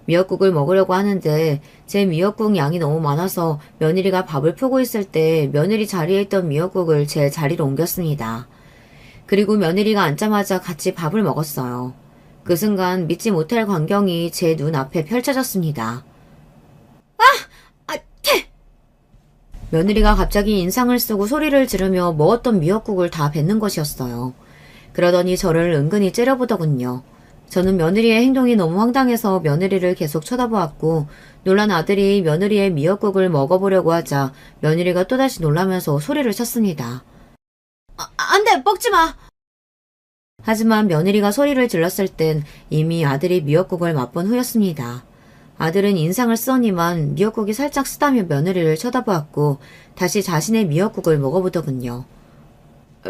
미역국을 먹으려고 하는데 제 미역국 양이 너무 많아서 며느리가 밥을 푸고 있을 때 며느리 자리에 있던 미역국을 제 자리로 옮겼습니다. 그리고 며느리가 앉자마자 같이 밥을 먹었어요. 그 순간 믿지 못할 광경이 제 눈앞에 펼쳐졌습니다. 며느리가 갑자기 인상을 쓰고 소리를 지르며 먹었던 미역국을 다 뱉는 것이었어요. 그러더니 저를 은근히 째려보더군요. 저는 며느리의 행동이 너무 황당해서 며느리를 계속 쳐다보았고 놀란 아들이 며느리의 미역국을 먹어보려고 하자 며느리가 또다시 놀라면서 소리를 쳤습니다. 안 돼! 먹지 마! 하지만 며느리가 소리를 질렀을 땐 이미 아들이 미역국을 맛본 후였습니다. 아들은 인상을 쓰더니만 미역국이 살짝 쓰다며 며느리를 쳐다보았고 다시 자신의 미역국을 먹어보더군요.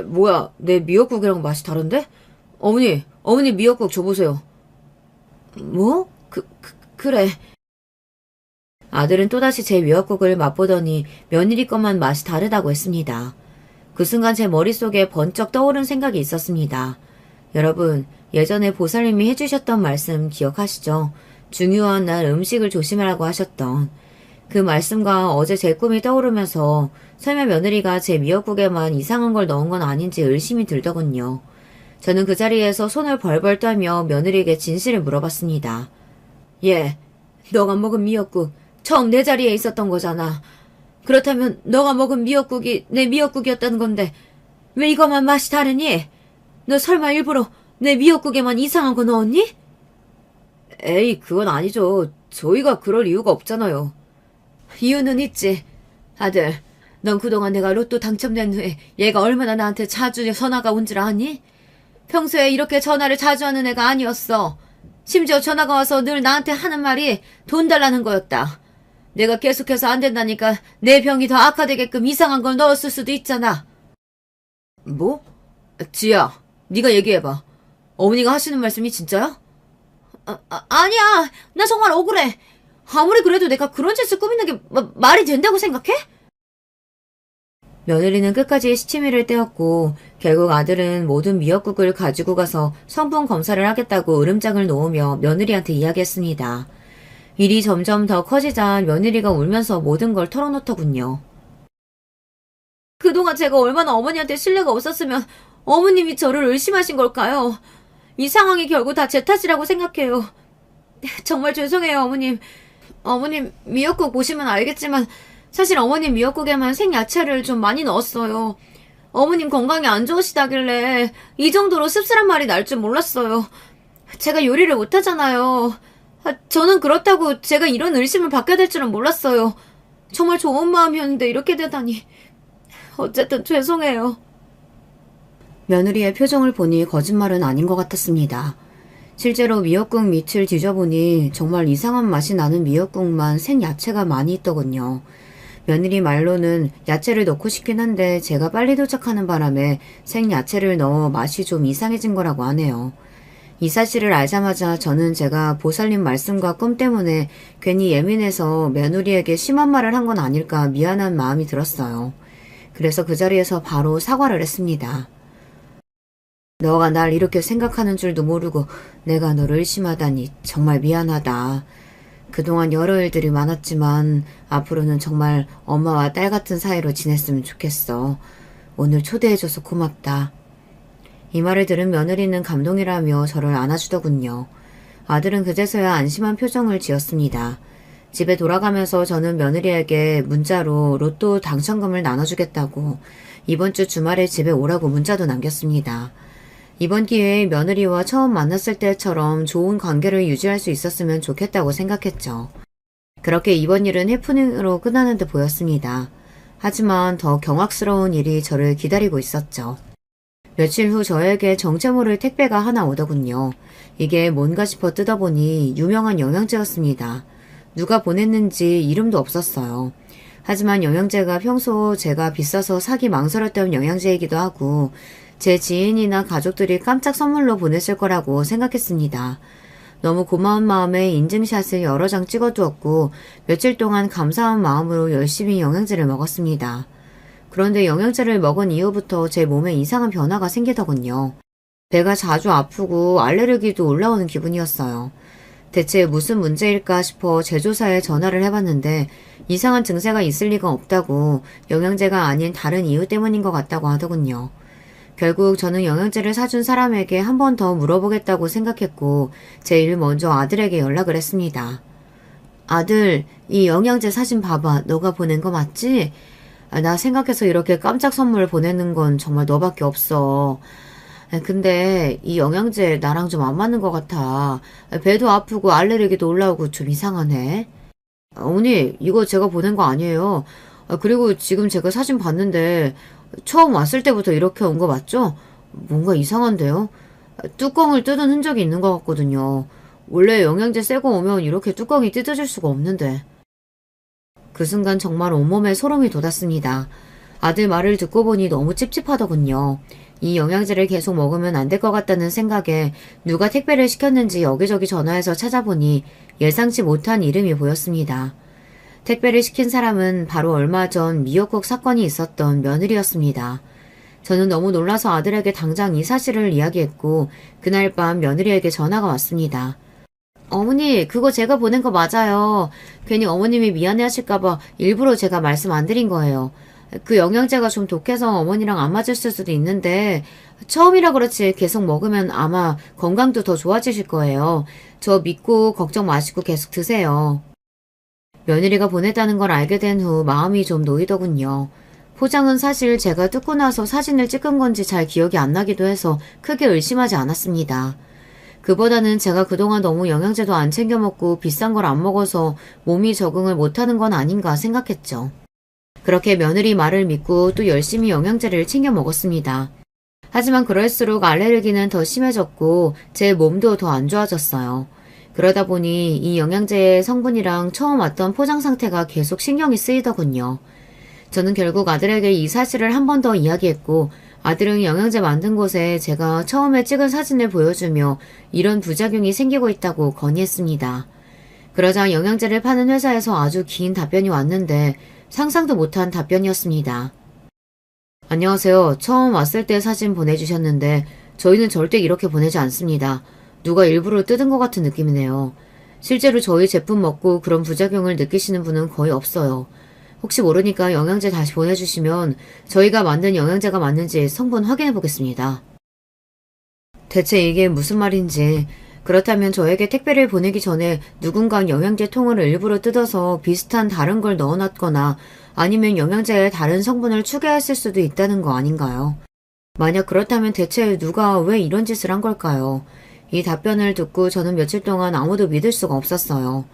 뭐야, 내 미역국이랑 맛이 다른데? 어머니 미역국 줘보세요. 뭐? 그래. 아들은 또다시 제 미역국을 맛보더니 며느리 것만 맛이 다르다고 했습니다. 그 순간 제 머릿속에 번쩍 떠오른 생각이 있었습니다. 여러분, 예전에 보살님이 해주셨던 말씀 기억하시죠? 중요한 날 음식을 조심하라고 하셨던 그 말씀과 어제 제 꿈이 떠오르면서 설마 며느리가 제 미역국에만 이상한 걸 넣은 건 아닌지 의심이 들더군요. 저는 그 자리에서 손을 벌벌 떨며 며느리에게 진실을 물어봤습니다. 예, 너가 먹은 미역국 처음 내 자리에 있었던 거잖아. 그렇다면 너가 먹은 미역국이 내 미역국이었다는 건데 왜 이것만 맛이 다르니? 너 설마 일부러 내 미역국에만 이상한 거 넣었니? 에이, 그건 아니죠. 저희가 그럴 이유가 없잖아요. 이유는 있지. 아들, 넌 그동안 내가 로또 당첨된 후에 얘가 얼마나 나한테 자주 전화가 온 줄 아니? 평소에 이렇게 전화를 자주 하는 애가 아니었어. 심지어 전화가 와서 늘 나한테 하는 말이 돈 달라는 거였다. 내가 계속해서 안 된다니까 내 병이 더 악화되게끔 이상한 걸 넣었을 수도 있잖아. 뭐? 지야, 네가 얘기해봐. 어머니가 하시는 말씀이 진짜야? 아니야. 나 정말 억울해. 아무리 그래도 내가 그런 짓을 꾸미는 게 말이 된다고 생각해? 며느리는 끝까지 시치미를 떼었고 결국 아들은 모든 미역국을 가지고 가서 성분 검사를 하겠다고 으름장을 놓으며 며느리한테 이야기했습니다. 일이 점점 더 커지자 며느리가 울면서 모든 걸 털어놓더군요. 그동안 제가 얼마나 어머니한테 신뢰가 없었으면 어머님이 저를 의심하신 걸까요? 이 상황이 결국 다 제 탓이라고 생각해요. 정말 죄송해요, 어머님. 어머님 미역국 보시면 알겠지만 사실 어머님 미역국에만 생야채를 좀 많이 넣었어요. 어머님 건강이 안 좋으시다길래 이 정도로 씁쓸한 말이 날 줄 몰랐어요. 제가 요리를 못하잖아요. 저는 그렇다고 제가 이런 의심을 받게 될 줄은 몰랐어요. 정말 좋은 마음이었는데 이렇게 되다니. 어쨌든 죄송해요. 며느리의 표정을 보니 거짓말은 아닌 것 같았습니다. 실제로 미역국 밑을 뒤져보니 정말 이상한 맛이 나는 미역국만 생야채가 많이 있더군요. 며느리 말로는 야채를 넣고 싶긴 한데 제가 빨리 도착하는 바람에 생야채를 넣어 맛이 좀 이상해진 거라고 하네요. 이 사실을 알자마자 저는 제가 보살님 말씀과 꿈 때문에 괜히 예민해서 며느리에게 심한 말을 한 건 아닐까 미안한 마음이 들었어요. 그래서 그 자리에서 바로 사과를 했습니다. 너가 날 이렇게 생각하는 줄도 모르고 내가 너를 의심하다니 정말 미안하다. 그동안 여러 일들이 많았지만 앞으로는 정말 엄마와 딸 같은 사이로 지냈으면 좋겠어. 오늘 초대해줘서 고맙다. 이 말을 들은 며느리는 감동이라며 저를 안아주더군요. 아들은 그제서야 안심한 표정을 지었습니다. 집에 돌아가면서 저는 며느리에게 문자로 로또 당첨금을 나눠주겠다고 이번 주 주말에 집에 오라고 문자도 남겼습니다. 이번 기회에 며느리와 처음 만났을 때처럼 좋은 관계를 유지할 수 있었으면 좋겠다고 생각했죠. 그렇게 이번 일은 해프닝으로 끝나는 듯 보였습니다. 하지만 더 경악스러운 일이 저를 기다리고 있었죠. 며칠 후 저에게 정체 모를 택배가 하나 오더군요. 이게 뭔가 싶어 뜯어보니 유명한 영양제였습니다. 누가 보냈는지 이름도 없었어요. 하지만 영양제가 평소 제가 비싸서 사기 망설였던 영양제이기도 하고 제 지인이나 가족들이 깜짝 선물로 보냈을 거라고 생각했습니다. 너무 고마운 마음에 인증샷을 여러 장 찍어두었고 며칠 동안 감사한 마음으로 열심히 영양제를 먹었습니다. 그런데 영양제를 먹은 이후부터 제 몸에 이상한 변화가 생기더군요. 배가 자주 아프고 알레르기도 올라오는 기분이었어요. 대체 무슨 문제일까 싶어 제조사에 전화를 해봤는데 이상한 증세가 있을 리가 없다고 영양제가 아닌 다른 이유 때문인 것 같다고 하더군요. 결국 저는 영양제를 사준 사람에게 한 번 더 물어보겠다고 생각했고 제일 먼저 아들에게 연락을 했습니다. 아들, 이 영양제 사진 봐봐. 너가 보낸 거 맞지? 나 생각해서 이렇게 깜짝 선물 보내는 건 정말 너밖에 없어. 근데 이 영양제 나랑 좀 안 맞는 것 같아. 배도 아프고 알레르기도 올라오고 좀 이상하네. 어머니, 이거 제가 보낸 거 아니에요. 그리고 지금 제가 사진 봤는데 처음 왔을 때부터 이렇게 온 거 맞죠? 뭔가 이상한데요? 뚜껑을 뜯은 흔적이 있는 것 같거든요. 원래 영양제 쎄고 오면 이렇게 뚜껑이 뜯어질 수가 없는데. 그 순간 정말 온몸에 소름이 돋았습니다. 아들 말을 듣고 보니 너무 찝찝하더군요. 이 영양제를 계속 먹으면 안 될 것 같다는 생각에 누가 택배를 시켰는지 여기저기 전화해서 찾아보니 예상치 못한 이름이 보였습니다. 택배를 시킨 사람은 바로 얼마 전 미역국 사건이 있었던 며느리였습니다. 저는 너무 놀라서 아들에게 당장 이 사실을 이야기했고 그날 밤 며느리에게 전화가 왔습니다. 어머니, 그거 제가 보낸 거 맞아요. 괜히 어머님이 미안해하실까봐 일부러 제가 말씀 안 드린 거예요. 그 영양제가 좀 독해서 어머니랑 안 맞을 수도 있는데 처음이라 그렇지 계속 먹으면 아마 건강도 더 좋아지실 거예요. 저 믿고 걱정 마시고 계속 드세요. 며느리가 보냈다는 걸 알게 된 후 마음이 좀 놓이더군요. 포장은 사실 제가 뜯고 나서 사진을 찍은 건지 잘 기억이 안 나기도 해서 크게 의심하지 않았습니다. 그보다는 제가 그동안 너무 영양제도 안 챙겨 먹고 비싼 걸 안 먹어서 몸이 적응을 못하는 건 아닌가 생각했죠. 그렇게 며느리 말을 믿고 또 열심히 영양제를 챙겨 먹었습니다. 하지만 그럴수록 알레르기는 더 심해졌고 제 몸도 더 안 좋아졌어요. 그러다 보니 이 영양제의 성분이랑 처음 왔던 포장 상태가 계속 신경이 쓰이더군요. 저는 결국 아들에게 이 사실을 한 번 더 이야기했고 아들은 영양제 만든 곳에 제가 처음에 찍은 사진을 보여주며 이런 부작용이 생기고 있다고 건의했습니다. 그러자 영양제를 파는 회사에서 아주 긴 답변이 왔는데 상상도 못한 답변이었습니다. 안녕하세요. 처음 왔을 때 사진 보내주셨는데 저희는 절대 이렇게 보내지 않습니다. 누가 일부러 뜯은 것 같은 느낌이네요. 실제로 저희 제품 먹고 그런 부작용을 느끼시는 분은 거의 없어요. 혹시 모르니까 영양제 다시 보내주시면 저희가 만든 영양제가 맞는지 성분 확인해 보겠습니다. 대체 이게 무슨 말인지, 그렇다면 저에게 택배를 보내기 전에 누군가 영양제 통을 일부러 뜯어서 비슷한 다른 걸 넣어놨거나 아니면 영양제에 다른 성분을 추가했을 수도 있다는 거 아닌가요? 만약 그렇다면 대체 누가 왜 이런 짓을 한 걸까요? 이 답변을 듣고 저는 며칠 동안 아무도 믿을 수가 없었어요.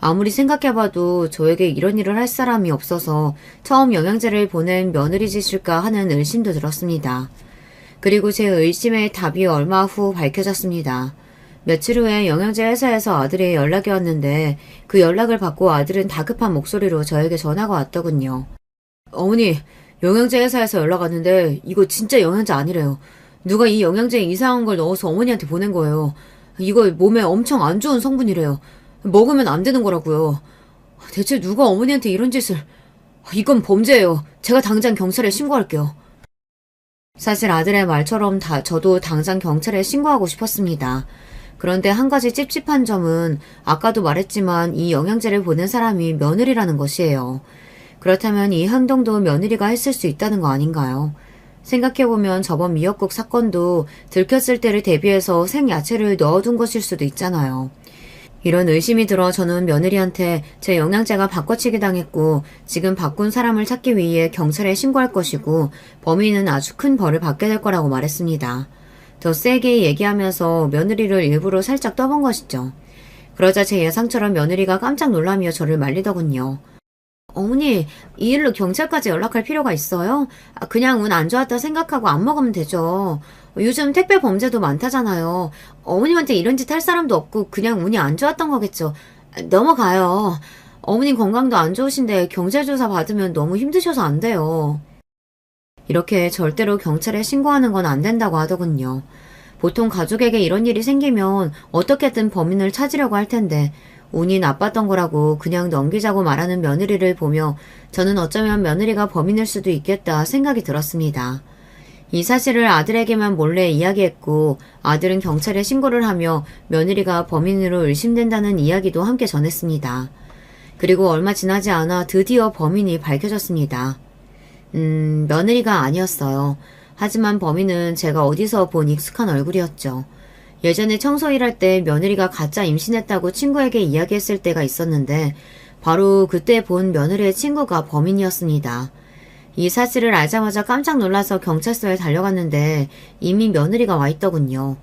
아무리 생각해봐도 저에게 이런 일을 할 사람이 없어서 처음 영양제를 보낸 며느리 짓일까 하는 의심도 들었습니다. 그리고 제 의심의 답이 얼마 후 밝혀졌습니다. 며칠 후에 영양제 회사에서 아들의 연락이 왔는데 그 연락을 받고 아들은 다급한 목소리로 저에게 전화가 왔더군요. 어머니, 영양제 회사에서 연락 왔는데 이거 진짜 영양제 아니래요. 누가 이 영양제에 이상한 걸 넣어서 어머니한테 보낸 거예요. 이거 몸에 엄청 안 좋은 성분이래요. 먹으면 안 되는 거라고요. 대체 누가 어머니한테 이런 짓을... 이건 범죄예요. 제가 당장 경찰에 신고할게요. 사실 아들의 말처럼 저도 당장 경찰에 신고하고 싶었습니다. 그런데 한 가지 찝찝한 점은 아까도 말했지만 이 영양제를 보낸 사람이 며느리라는 것이에요. 그렇다면 이 행동도 며느리가 했을 수 있다는 거 아닌가요? 생각해보면 저번 미역국 사건도 들켰을 때를 대비해서 생야채를 넣어둔 것일 수도 있잖아요. 이런 의심이 들어 저는 며느리한테 제 영양제가 바꿔치기 당했고 지금 바꾼 사람을 찾기 위해 경찰에 신고할 것이고 범인은 아주 큰 벌을 받게 될 거라고 말했습니다. 더 세게 얘기하면서 며느리를 일부러 살짝 떠본 것이죠. 그러자 제 예상처럼 며느리가 깜짝 놀라며 저를 말리더군요. 어머니, 이 일로 경찰까지 연락할 필요가 있어요? 그냥 운 안 좋았다 생각하고 안 먹으면 되죠. 요즘 택배 범죄도 많다잖아요. 어머님한테 이런 짓 할 사람도 없고 그냥 운이 안 좋았던 거겠죠. 넘어가요. 어머님 건강도 안 좋으신데 경찰조사 받으면 너무 힘드셔서 안 돼요. 이렇게 절대로 경찰에 신고하는 건 안 된다고 하더군요. 보통 가족에게 이런 일이 생기면 어떻게든 범인을 찾으려고 할 텐데 운이 나빴던 거라고 그냥 넘기자고 말하는 며느리를 보며 저는 어쩌면 며느리가 범인일 수도 있겠다 생각이 들었습니다. 이 사실을 아들에게만 몰래 이야기했고 아들은 경찰에 신고를 하며 며느리가 범인으로 의심된다는 이야기도 함께 전했습니다. 그리고 얼마 지나지 않아 드디어 범인이 밝혀졌습니다. 며느리가 아니었어요. 하지만 범인은 제가 어디서 본 익숙한 얼굴이었죠. 예전에 청소 일할 때 며느리가 가짜 임신했다고 친구에게 이야기했을 때가 있었는데 바로 그때 본 며느리의 친구가 범인이었습니다. 이 사실을 알자마자 깜짝 놀라서 경찰서에 달려갔는데 이미 며느리가 와 있더군요.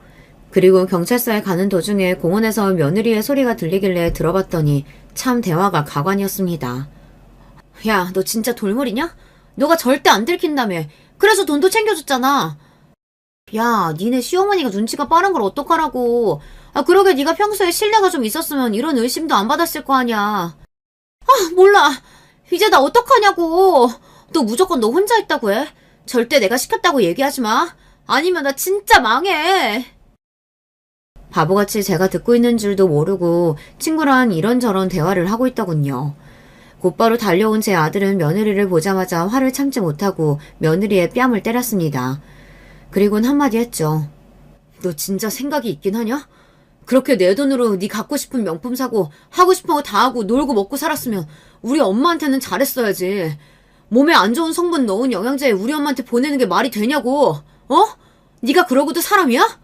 그리고 경찰서에 가는 도중에 공원에서 며느리의 소리가 들리길래 들어봤더니 참 대화가 가관이었습니다. 야, 너 진짜 돌머리냐? 너가 절대 안 들킨다며. 그래서 돈도 챙겨줬잖아. 야, 니네 시어머니가 눈치가 빠른 걸 어떡하라고. 그러게 네가 평소에 신뢰가 좀 있었으면 이런 의심도 안 받았을 거 아니야. 몰라. 이제 나 어떡하냐고. 너 무조건 너 혼자 했다고 해. 절대 내가 시켰다고 얘기하지 마. 아니면 나 진짜 망해. 바보같이 제가 듣고 있는 줄도 모르고 친구랑 이런저런 대화를 하고 있더군요. 곧바로 달려온 제 아들은 며느리를 보자마자 화를 참지 못하고 며느리의 뺨을 때렸습니다. 그리곤 한마디 했죠. 너 진짜 생각이 있긴 하냐? 그렇게 내 돈으로 네 갖고 싶은 명품 사고 하고 싶은 거 다 하고 놀고 먹고 살았으면 우리 엄마한테는 잘했어야지. 몸에 안 좋은 성분 넣은 영양제 우리 엄마한테 보내는 게 말이 되냐고. 네가 그러고도 사람이야?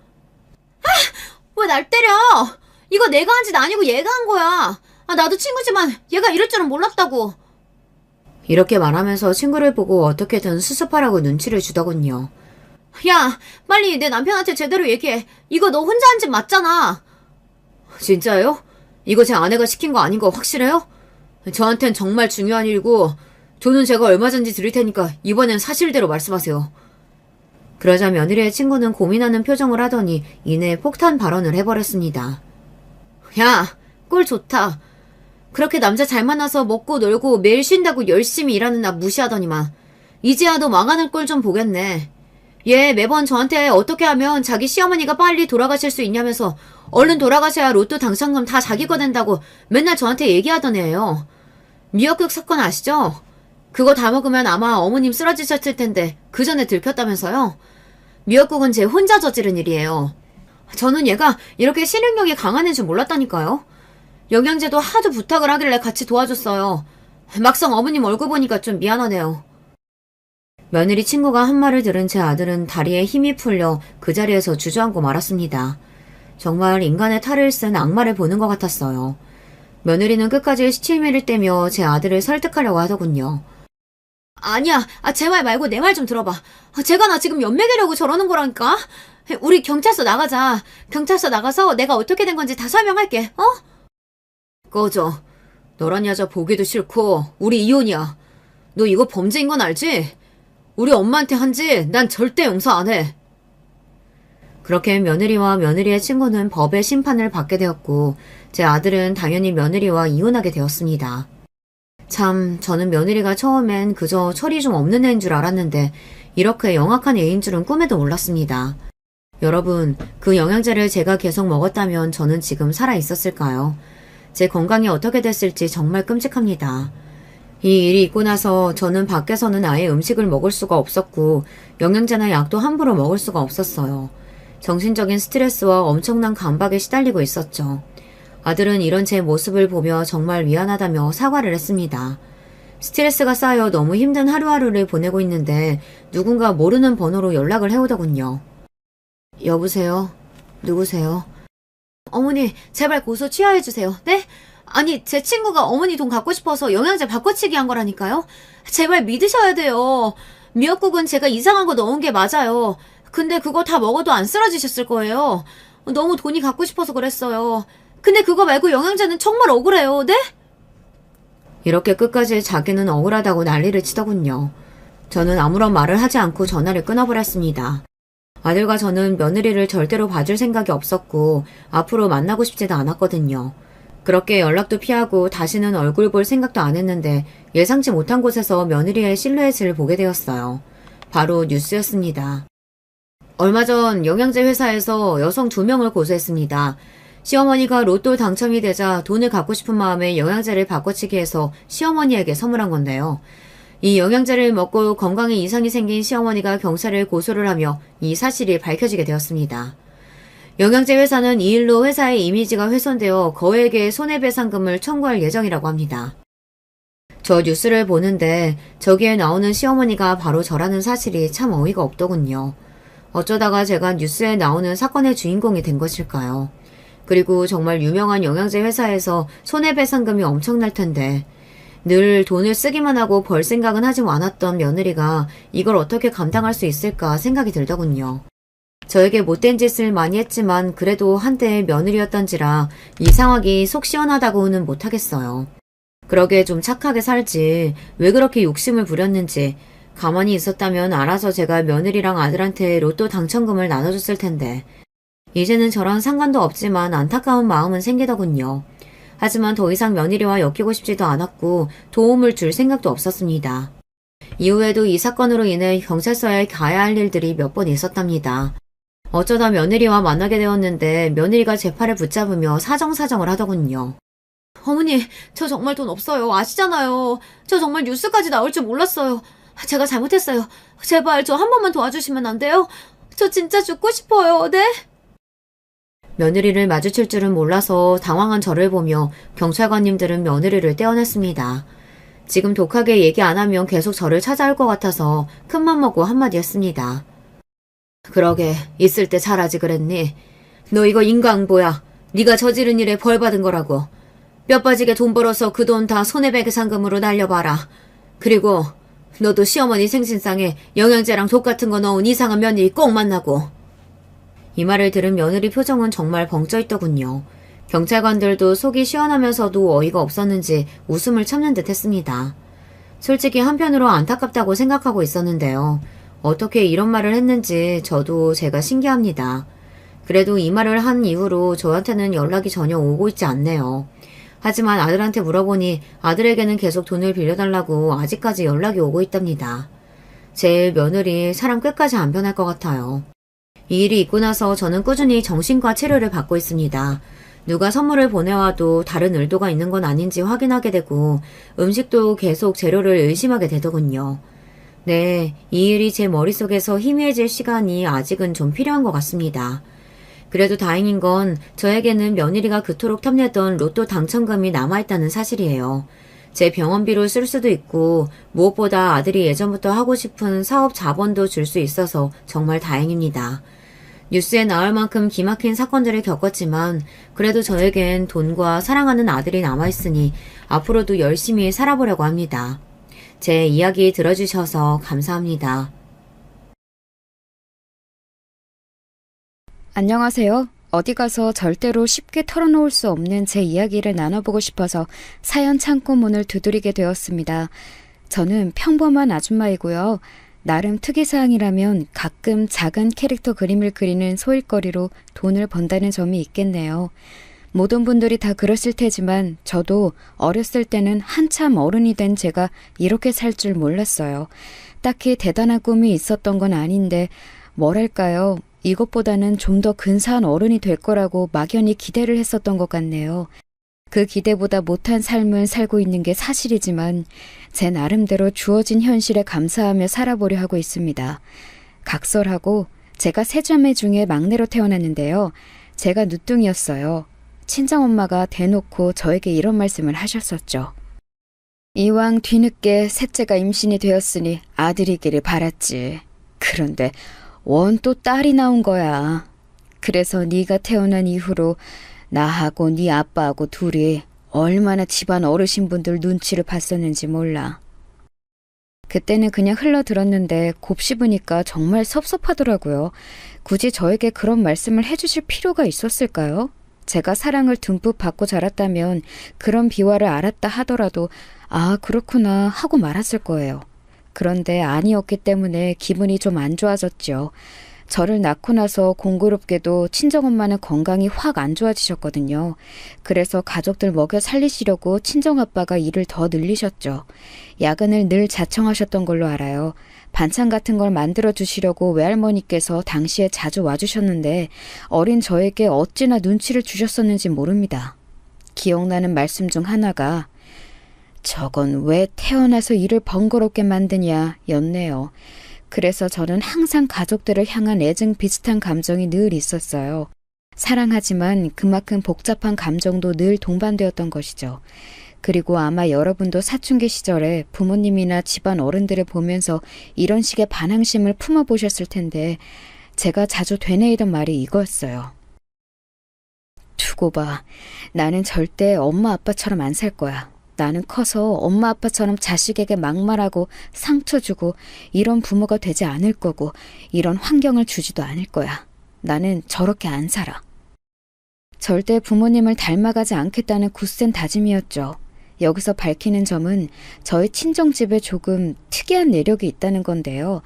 왜 날 때려? 이거 내가 한 짓 아니고 얘가 한 거야. 나도 친구지만 얘가 이럴 줄은 몰랐다고. 이렇게 말하면서 친구를 보고 어떻게든 수습하라고 눈치를 주더군요. 야, 빨리 내 남편한테 제대로 얘기해. 이거 너 혼자 한 짓 맞잖아. 진짜요? 이거 제 아내가 시킨 거 아닌 거 확실해요? 저한텐 정말 중요한 일이고 돈은 제가 얼마든지 드릴 테니까 이번엔 사실대로 말씀하세요. 그러자 며느리의 친구는 고민하는 표정을 하더니 이내 폭탄 발언을 해버렸습니다. 야, 꼴 좋다. 그렇게 남자 잘 만나서 먹고 놀고 매일 쉰다고 열심히 일하는 나 무시하더니만 이제야 너 망하는 꼴 좀 보겠네. 얘 매번 저한테 어떻게 하면 자기 시어머니가 빨리 돌아가실 수 있냐면서 얼른 돌아가셔야 로또 당첨금 다 자기 거 된다고 맨날 저한테 얘기하던 애예요. 미역국 사건 아시죠? 그거 다 먹으면 아마 어머님 쓰러지셨을 텐데 그 전에 들켰다면서요? 미역국은 제 혼자 저지른 일이에요. 저는 얘가 이렇게 실행력이 강한 애인 줄 몰랐다니까요. 영양제도 하도 부탁을 하길래 같이 도와줬어요. 막상 어머님 얼굴 보니까 좀 미안하네요. 며느리 친구가 한 말을 들은 제 아들은 다리에 힘이 풀려 그 자리에서 주저앉고 말았습니다. 정말 인간의 탈을 쓴 악마를 보는 것 같았어요. 며느리는 끝까지 시치미를 떼며 제 아들을 설득하려고 하더군요. 아니야, 제 말 말고 내 말 좀 들어봐. 제가 나 지금 연맥이려고 저러는 거라니까. 우리 경찰서 나가자. 경찰서 나가서 내가 어떻게 된 건지 다 설명할게. 꺼져. 너란 여자 보기도 싫고 우리 이혼이야. 너 이거 범죄인 건 알지? 우리 엄마한테 한 짓 난 절대 용서 안 해. 그렇게 며느리와 며느리의 친구는 법의 심판을 받게 되었고 제 아들은 당연히 며느리와 이혼하게 되었습니다. 참, 저는 며느리가 처음엔 그저 철이 좀 없는 애인 줄 알았는데 이렇게 영악한 애인 줄은 꿈에도 몰랐습니다. 여러분, 그 영양제를 제가 계속 먹었다면 저는 지금 살아 있었을까요? 제 건강이 어떻게 됐을지 정말 끔찍합니다. 이 일이 있고 나서 저는 밖에서는 아예 음식을 먹을 수가 없었고 영양제나 약도 함부로 먹을 수가 없었어요. 정신적인 스트레스와 엄청난 강박에 시달리고 있었죠. 아들은 이런 제 모습을 보며 정말 미안하다며 사과를 했습니다. 스트레스가 쌓여 너무 힘든 하루하루를 보내고 있는데 누군가 모르는 번호로 연락을 해오더군요. 여보세요? 누구세요? 어머니, 제발 고소 취하해주세요. 네? 아니, 제 친구가 어머니 돈 갖고 싶어서 영양제 바꿔치기 한 거라니까요? 제발 믿으셔야 돼요. 미역국은 제가 이상한 거 넣은 게 맞아요. 근데 그거 다 먹어도 안 쓰러지셨을 거예요. 너무 돈이 갖고 싶어서 그랬어요. 근데 그거 말고 영양제는 정말 억울해요. 네? 이렇게 끝까지 자기는 억울하다고 난리를 치더군요. 저는 아무런 말을 하지 않고 전화를 끊어버렸습니다. 아들과 저는 며느리를 절대로 봐줄 생각이 없었고 앞으로 만나고 싶지도 않았거든요. 그렇게 연락도 피하고 다시는 얼굴 볼 생각도 안 했는데 예상치 못한 곳에서 며느리의 실루엣을 보게 되었어요. 바로 뉴스였습니다. 얼마 전 영양제 회사에서 여성 2명을 고소했습니다. 시어머니가 로또 당첨이 되자 돈을 갖고 싶은 마음에 영양제를 바꿔치기 해서 시어머니에게 선물한 건데요. 이 영양제를 먹고 건강에 이상이 생긴 시어머니가 경찰에 고소를 하며 이 사실이 밝혀지게 되었습니다. 영양제 회사는 이 일로 회사의 이미지가 훼손되어 거액의 손해배상금을 청구할 예정이라고 합니다. 저 뉴스를 보는데 저기에 나오는 시어머니가 바로 저라는 사실이 참 어이가 없더군요. 어쩌다가 제가 뉴스에 나오는 사건의 주인공이 된 것일까요? 그리고 정말 유명한 영양제 회사에서 손해배상금이 엄청날 텐데 늘 돈을 쓰기만 하고 벌 생각은 하지 않았던 며느리가 이걸 어떻게 감당할 수 있을까 생각이 들더군요. 저에게 못된 짓을 많이 했지만 그래도 한때의 며느리였던지라 이 상황이 속 시원하다고는 못하겠어요. 그러게 좀 착하게 살지 왜 그렇게 욕심을 부렸는지 가만히 있었다면 알아서 제가 며느리랑 아들한테 로또 당첨금을 나눠줬을 텐데 이제는 저랑 상관도 없지만 안타까운 마음은 생기더군요. 하지만 더 이상 며느리와 엮이고 싶지도 않았고 도움을 줄 생각도 없었습니다. 이후에도 이 사건으로 인해 경찰서에 가야 할 일들이 몇 번 있었답니다. 어쩌다 며느리와 만나게 되었는데 며느리가 제 팔을 붙잡으며 사정사정을 하더군요. 어머니, 저 정말 돈 없어요. 아시잖아요. 저 정말 뉴스까지 나올 줄 몰랐어요. 제가 잘못했어요. 제발 저 한 번만 도와주시면 안 돼요? 저 진짜 죽고 싶어요. 네? 며느리를 마주칠 줄은 몰라서 당황한 저를 보며 경찰관님들은 며느리를 떼어냈습니다. 지금 독하게 얘기 안 하면 계속 저를 찾아올 것 같아서 큰맘 먹고 한마디 했습니다. 그러게 있을 때 잘하지 그랬니? 너 이거 인과응보야. 네가 저지른 일에 벌 받은 거라고. 뼈 빠지게 돈 벌어서 그 돈 다 손해배기 상금으로 날려봐라. 그리고 너도 시어머니 생신상에 영양제랑 독 같은 거 넣은 이상한 며느리 꼭 만나고. 이 말을 들은 며느리 표정은 정말 벙쪄있더군요. 경찰관들도 속이 시원하면서도 어이가 없었는지 웃음을 참는 듯 했습니다. 솔직히 한편으로 안타깝다고 생각하고 있었는데요. 어떻게 이런 말을 했는지 저도 제가 신기합니다. 그래도 이 말을 한 이후로 저한테는 연락이 전혀 오고 있지 않네요. 하지만 아들한테 물어보니 아들에게는 계속 돈을 빌려달라고 아직까지 연락이 오고 있답니다. 제 며느리 사람 끝까지 안 변할 것 같아요. 이 일이 있고 나서 저는 꾸준히 정신과 치료를 받고 있습니다. 누가 선물을 보내와도 다른 의도가 있는 건 아닌지 확인하게 되고 음식도 계속 재료를 의심하게 되더군요. 네, 이 일이 제 머릿속에서 희미해질 시간이 아직은 좀 필요한 것 같습니다. 그래도 다행인 건 저에게는 며느리가 그토록 탐내던 로또 당첨금이 남아있다는 사실이에요. 제 병원비로 쓸 수도 있고 무엇보다 아들이 예전부터 하고 싶은 사업 자본도 줄 수 있어서 정말 다행입니다. 뉴스에 나올 만큼 기막힌 사건들을 겪었지만 그래도 저에겐 돈과 사랑하는 아들이 남아있으니 앞으로도 열심히 살아보려고 합니다. 제 이야기 들어주셔서 감사합니다. 안녕하세요. 어디 가서 절대로 쉽게 털어놓을 수 없는 제 이야기를 나눠보고 싶어서 사연 창고문을 두드리게 되었습니다. 저는 평범한 아줌마이고요. 나름 특이사항이라면 가끔 작은 캐릭터 그림을 그리는 소일거리로 돈을 번다는 점이 있겠네요. 모든 분들이 다 그러실 테지만 저도 어렸을 때는 한참 어른이 된 제가 이렇게 살 줄 몰랐어요. 딱히 대단한 꿈이 있었던 건 아닌데 뭐랄까요. 이것보다는 좀 더 근사한 어른이 될 거라고 막연히 기대를 했었던 것 같네요. 그 기대보다 못한 삶을 살고 있는 게 사실이지만 제 나름대로 주어진 현실에 감사하며 살아보려 하고 있습니다. 각설하고 제가 세 자매 중에 막내로 태어났는데요. 제가 누뚱이었어요. 친정엄마가 대놓고 저에게 이런 말씀을 하셨었죠. 이왕 뒤늦게 셋째가 임신이 되었으니 아들이기를 바랐지. 그런데 원 또 딸이 나온 거야. 그래서 네가 태어난 이후로 나하고 네 아빠하고 둘이 얼마나 집안 어르신분들 눈치를 봤었는지 몰라. 그때는 그냥 흘러들었는데 곱씹으니까 정말 섭섭하더라고요. 굳이 저에게 그런 말씀을 해주실 필요가 있었을까요? 제가 사랑을 듬뿍 받고 자랐다면 그런 비화를 알았다 하더라도 아 그렇구나 하고 말았을 거예요. 그런데 아니었기 때문에 기분이 좀 안 좋아졌죠. 저를 낳고 나서 공교롭게도 친정엄마는 건강이 확 안 좋아지셨거든요. 그래서 가족들 먹여 살리시려고 친정아빠가 일을 더 늘리셨죠. 야근을 늘 자청하셨던 걸로 알아요. 반찬 같은 걸 만들어 주시려고 외할머니께서 당시에 자주 와주셨는데 어린 저에게 어찌나 눈치를 주셨었는지 모릅니다. 기억나는 말씀 중 하나가 저건 왜 태어나서 일을 번거롭게 만드냐 였네요. 그래서 저는 항상 가족들을 향한 애증 비슷한 감정이 늘 있었어요. 사랑하지만 그만큼 복잡한 감정도 늘 동반되었던 것이죠. 그리고 아마 여러분도 사춘기 시절에 부모님이나 집안 어른들을 보면서 이런 식의 반항심을 품어보셨을 텐데 제가 자주 되뇌이던 말이 이거였어요. 두고 봐. 나는 절대 엄마 아빠처럼 안 살 거야. 나는 커서 엄마 아빠처럼 자식에게 막말하고 상처 주고 이런 부모가 되지 않을 거고 이런 환경을 주지도 않을 거야. 나는 저렇게 안 살아. 절대 부모님을 닮아가지 않겠다는 굳센 다짐이었죠. 여기서 밝히는 점은 저희 친정집에 조금 특이한 내력이 있다는 건데요.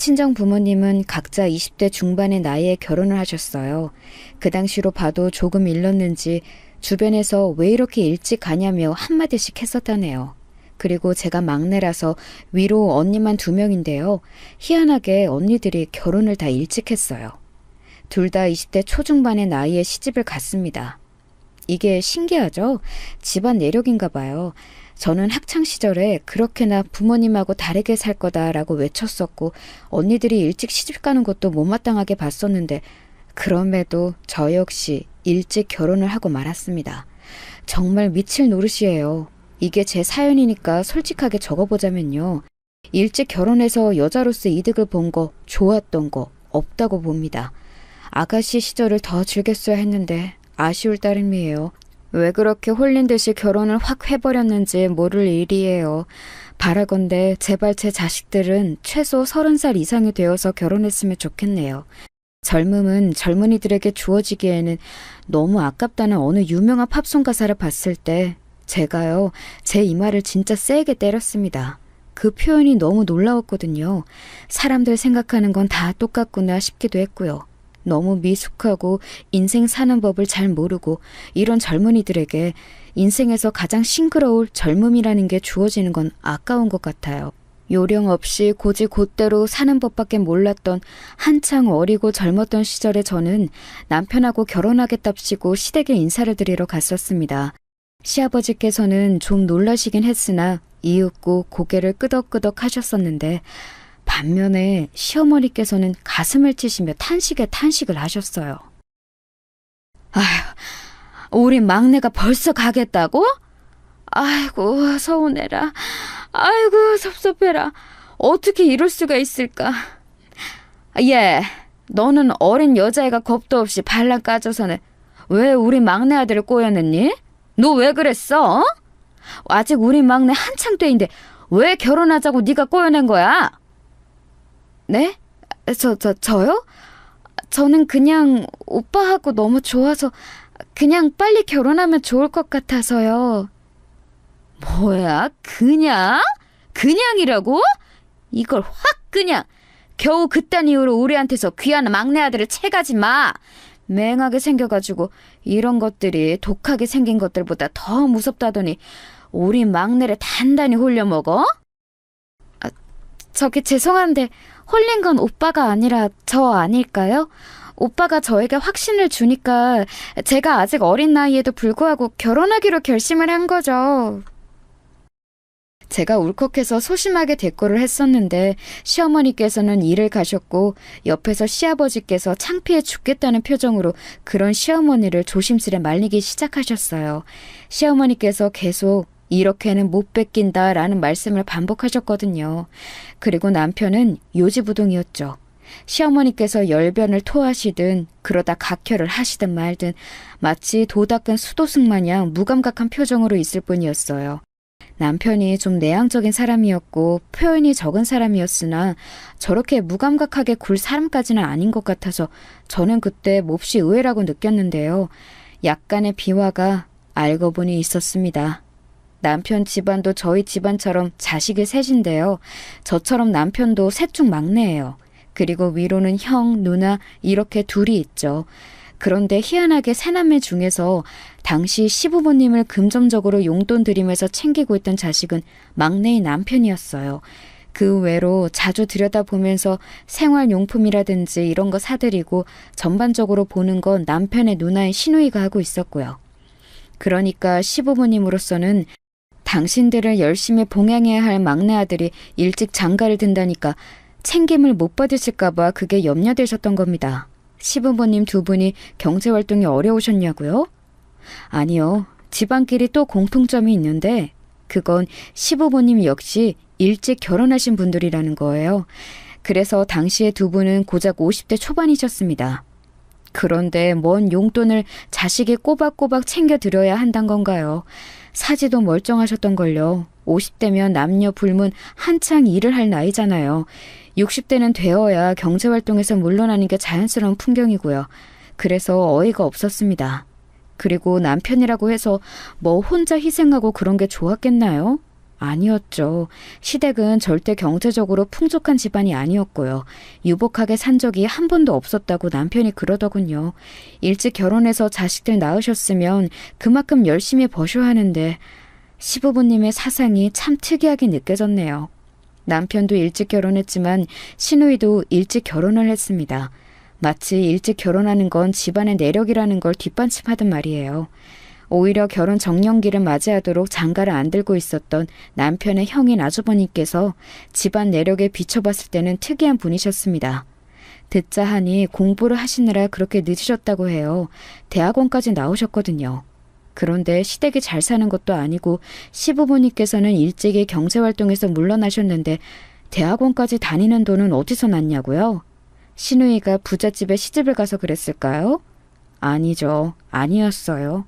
친정 부모님은 각자 20대 중반의 나이에 결혼을 하셨어요. 그 당시로 봐도 조금 일렀는지 주변에서 왜 이렇게 일찍 가냐며 한마디씩 했었다네요. 그리고 제가 막내라서 위로 언니만 2명인데요. 희한하게 언니들이 결혼을 다 일찍 했어요. 둘 다 20대 초중반의 나이에 시집을 갔습니다. 이게 신기하죠? 집안 내력인가 봐요. 저는 학창시절에 그렇게나 부모님하고 다르게 살 거다라고 외쳤었고 언니들이 일찍 시집 가는 것도 못마땅하게 봤었는데 그럼에도 저 역시 일찍 결혼을 하고 말았습니다. 정말 미칠 노릇이에요. 이게 제 사연이니까 솔직하게 적어보자면요. 일찍 결혼해서 여자로서 이득을 본 거, 좋았던 거 없다고 봅니다. 아가씨 시절을 더 즐겼어야 했는데 아쉬울 따름이에요. 왜 그렇게 홀린 듯이 결혼을 확 해버렸는지 모를 일이에요. 바라건대 제발 제 자식들은 최소 30살 이상이 되어서 결혼했으면 좋겠네요. 젊음은 젊은이들에게 주어지기에는 너무 아깝다는 어느 유명한 팝송 가사를 봤을 때 제가요, 제 이마를 진짜 세게 때렸습니다. 그 표현이 너무 놀라웠거든요. 사람들 생각하는 건 다 똑같구나 싶기도 했고요. 너무 미숙하고 인생 사는 법을 잘 모르고 이런 젊은이들에게 인생에서 가장 싱그러울 젊음이라는 게 주어지는 건 아까운 것 같아요. 요령 없이 고지 곧대로 사는 법밖에 몰랐던 한창 어리고 젊었던 시절에 저는 남편하고 결혼하겠답시고 시댁에 인사를 드리러 갔었습니다. 시아버지께서는 좀 놀라시긴 했으나 이윽고 고개를 끄덕끄덕 하셨었는데 반면에 시어머니께서는 가슴을 치시며 탄식에 탄식을 하셨어요. 아휴, 우리 막내가 벌써 가겠다고? 아이고, 서운해라. 아이고, 섭섭해라. 어떻게 이럴 수가 있을까? 얘, 너는 어린 여자애가 겁도 없이 발랑 까져서는 왜 우리 막내 아들을 꼬여냈니? 너 왜 그랬어? 어? 아직 우리 막내 한창 때인데 왜 결혼하자고 네가 꼬여낸 거야? 네? 저요? 저는 그냥 오빠하고 너무 좋아서 그냥 빨리 결혼하면 좋을 것 같아서요. 뭐야? 그냥? 그냥이라고? 이걸 확 그냥 겨우 그딴 이유로 우리한테서 귀한 막내 아들을 채가지 마. 맹하게 생겨가지고 이런 것들이 독하게 생긴 것들보다 더 무섭다더니 우리 막내를 단단히 홀려먹어? 저기 죄송한데 홀린 건 오빠가 아니라 저 아닐까요? 오빠가 저에게 확신을 주니까 제가 아직 어린 나이에도 불구하고 결혼하기로 결심을 한 거죠. 제가 울컥해서 소심하게 대꾸를 했었는데 시어머니께서는 일을 가셨고 옆에서 시아버지께서 창피해 죽겠다는 표정으로 그런 시어머니를 조심스레 말리기 시작하셨어요. 시어머니께서 계속 이렇게는 못 뺏긴다라는 말씀을 반복하셨거든요. 그리고 남편은 요지부동이었죠. 시어머니께서 열변을 토하시든 그러다 각혈을 하시든 말든 마치 도 닦은 수도승 마냥 무감각한 표정으로 있을 뿐이었어요. 남편이 좀 내향적인 사람이었고 표현이 적은 사람이었으나 저렇게 무감각하게 굴 사람까지는 아닌 것 같아서 저는 그때 몹시 의외라고 느꼈는데요. 약간의 비화가 알고 보니 있었습니다. 남편 집안도 저희 집안처럼 자식이 셋인데요. 저처럼 남편도 셋 중 막내예요. 그리고 위로는 형, 누나 이렇게 둘이 있죠. 그런데 희한하게 새남매 중에서 당시 시부모님을 금전적으로 용돈 드리면서 챙기고 있던 자식은 막내인 남편이었어요. 그 외로 자주 들여다보면서 생활용품이라든지 이런 거 사드리고 전반적으로 보는 건 남편의 누나인 시누이가 하고 있었고요. 그러니까 시부모님으로서는 당신들을 열심히 봉양해야 할 막내 아들이 일찍 장가를 든다니까 챙김을 못 받으실까 봐 그게 염려되셨던 겁니다. 시부모님 두 분이 경제활동이 어려우셨냐고요? 아니요. 집안끼리 또 공통점이 있는데 그건 시부모님 역시 일찍 결혼하신 분들이라는 거예요. 그래서 당시에 두 분은 고작 50대 초반이셨습니다. 그런데 뭔 용돈을 자식이 꼬박꼬박 챙겨드려야 한단 건가요? 사지도 멀쩡하셨던걸요. 50대면 남녀 불문 한창 일을 할 나이잖아요. 60대는 되어야 경제활동에서 물러나는 게 자연스러운 풍경이고요. 그래서 어이가 없었습니다. 그리고 남편이라고 해서 뭐 혼자 희생하고 그런 게 좋았겠나요? 아니었죠. 시댁은 절대 경제적으로 풍족한 집안이 아니었고요. 유복하게 산 적이 한 번도 없었다고 남편이 그러더군요. 일찍 결혼해서 자식들 낳으셨으면 그만큼 열심히 버셔야 하는데 시부모님의 사상이 참 특이하게 느껴졌네요. 남편도 일찍 결혼했지만 시누이도 일찍 결혼을 했습니다. 마치 일찍 결혼하는 건 집안의 내력이라는 걸 뒷받침하던 말이에요. 오히려 결혼 정년기를 맞이하도록 장가를 안 들고 있었던 남편의 형인 아주버님께서 집안 내력에 비춰봤을 때는 특이한 분이셨습니다. 듣자 하니 공부를 하시느라 그렇게 늦으셨다고 해요. 대학원까지 나오셨거든요. 그런데 시댁이 잘 사는 것도 아니고 시부모님께서는 일찍이 경제활동에서 물러나셨는데 대학원까지 다니는 돈은 어디서 났냐고요? 시누이가 부잣집에 시집을 가서 그랬을까요? 아니죠. 아니었어요.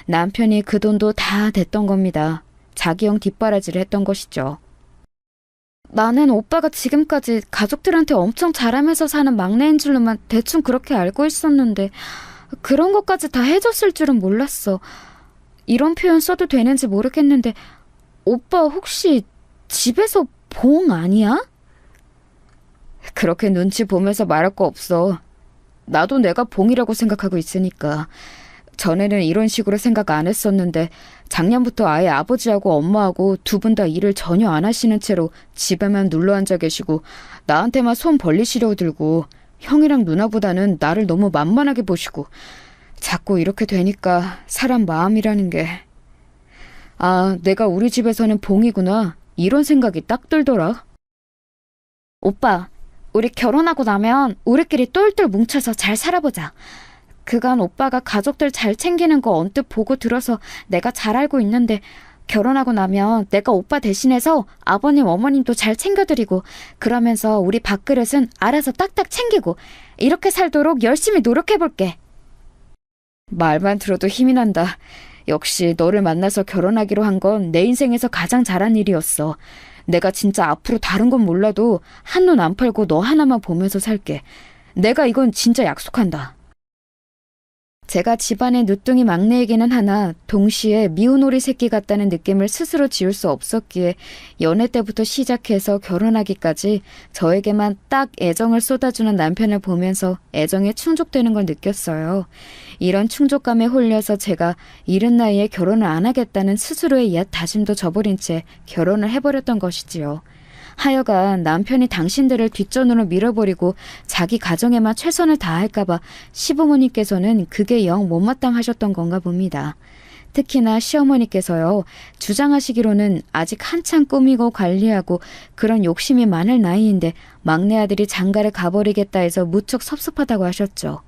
남편이 그 돈도 다 댔던 겁니다. 자기 형 뒷바라지를 했던 것이죠. 나는 오빠가 지금까지 가족들한테 엄청 잘하면서 사는 막내인 줄로만 대충 그렇게 알고 있었는데 그런 것까지 다 해줬을 줄은 몰랐어. 이런 표현 써도 되는지 모르겠는데 오빠 혹시 집에서 봉 아니야? 그렇게 눈치 보면서 말할 거 없어. 나도 내가 봉이라고 생각하고 있으니까. 전에는 이런 식으로 생각 안 했었는데 작년부터 아예 아버지하고 엄마하고 두 분 다 일을 전혀 안 하시는 채로 집에만 눌러 앉아 계시고 나한테만 손 벌리시려고 들고 형이랑 누나보다는 나를 너무 만만하게 보시고 자꾸 이렇게 되니까 사람 마음이라는 게 내가 우리 집에서는 봉이구나 이런 생각이 딱 들더라. 오빠, 우리 결혼하고 나면 우리끼리 똘똘 뭉쳐서 잘 살아보자. 그간 오빠가 가족들 잘 챙기는 거 언뜻 보고 들어서 내가 잘 알고 있는데 결혼하고 나면 내가 오빠 대신해서 아버님 어머님도 잘 챙겨드리고 그러면서 우리 밥그릇은 알아서 딱딱 챙기고 이렇게 살도록 열심히 노력해볼게. 말만 들어도 힘이 난다. 역시 너를 만나서 결혼하기로 한 건 내 인생에서 가장 잘한 일이었어. 내가 진짜 앞으로 다른 건 몰라도 한눈 안 팔고 너 하나만 보면서 살게. 내가 이건 진짜 약속한다. 제가 집안의 늦둥이 막내이기는 하나 동시에 미운 오리 새끼 같다는 느낌을 스스로 지울 수 없었기에 연애 때부터 시작해서 결혼하기까지 저에게만 딱 애정을 쏟아주는 남편을 보면서 애정에 충족되는 걸 느꼈어요. 이런 충족감에 홀려서 제가 이른 나이에 결혼을 안 하겠다는 스스로의 옛 다짐도 저버린 채 결혼을 해버렸던 것이지요. 하여간 남편이 당신들을 뒷전으로 밀어버리고 자기 가정에만 최선을 다할까봐 시부모님께서는 그게 영 못마땅하셨던 건가 봅니다. 특히나 시어머니께서요. 주장하시기로는 아직 한참 꾸미고 관리하고 그런 욕심이 많을 나이인데 막내 아들이 장가를 가버리겠다 해서 무척 섭섭하다고 하셨죠.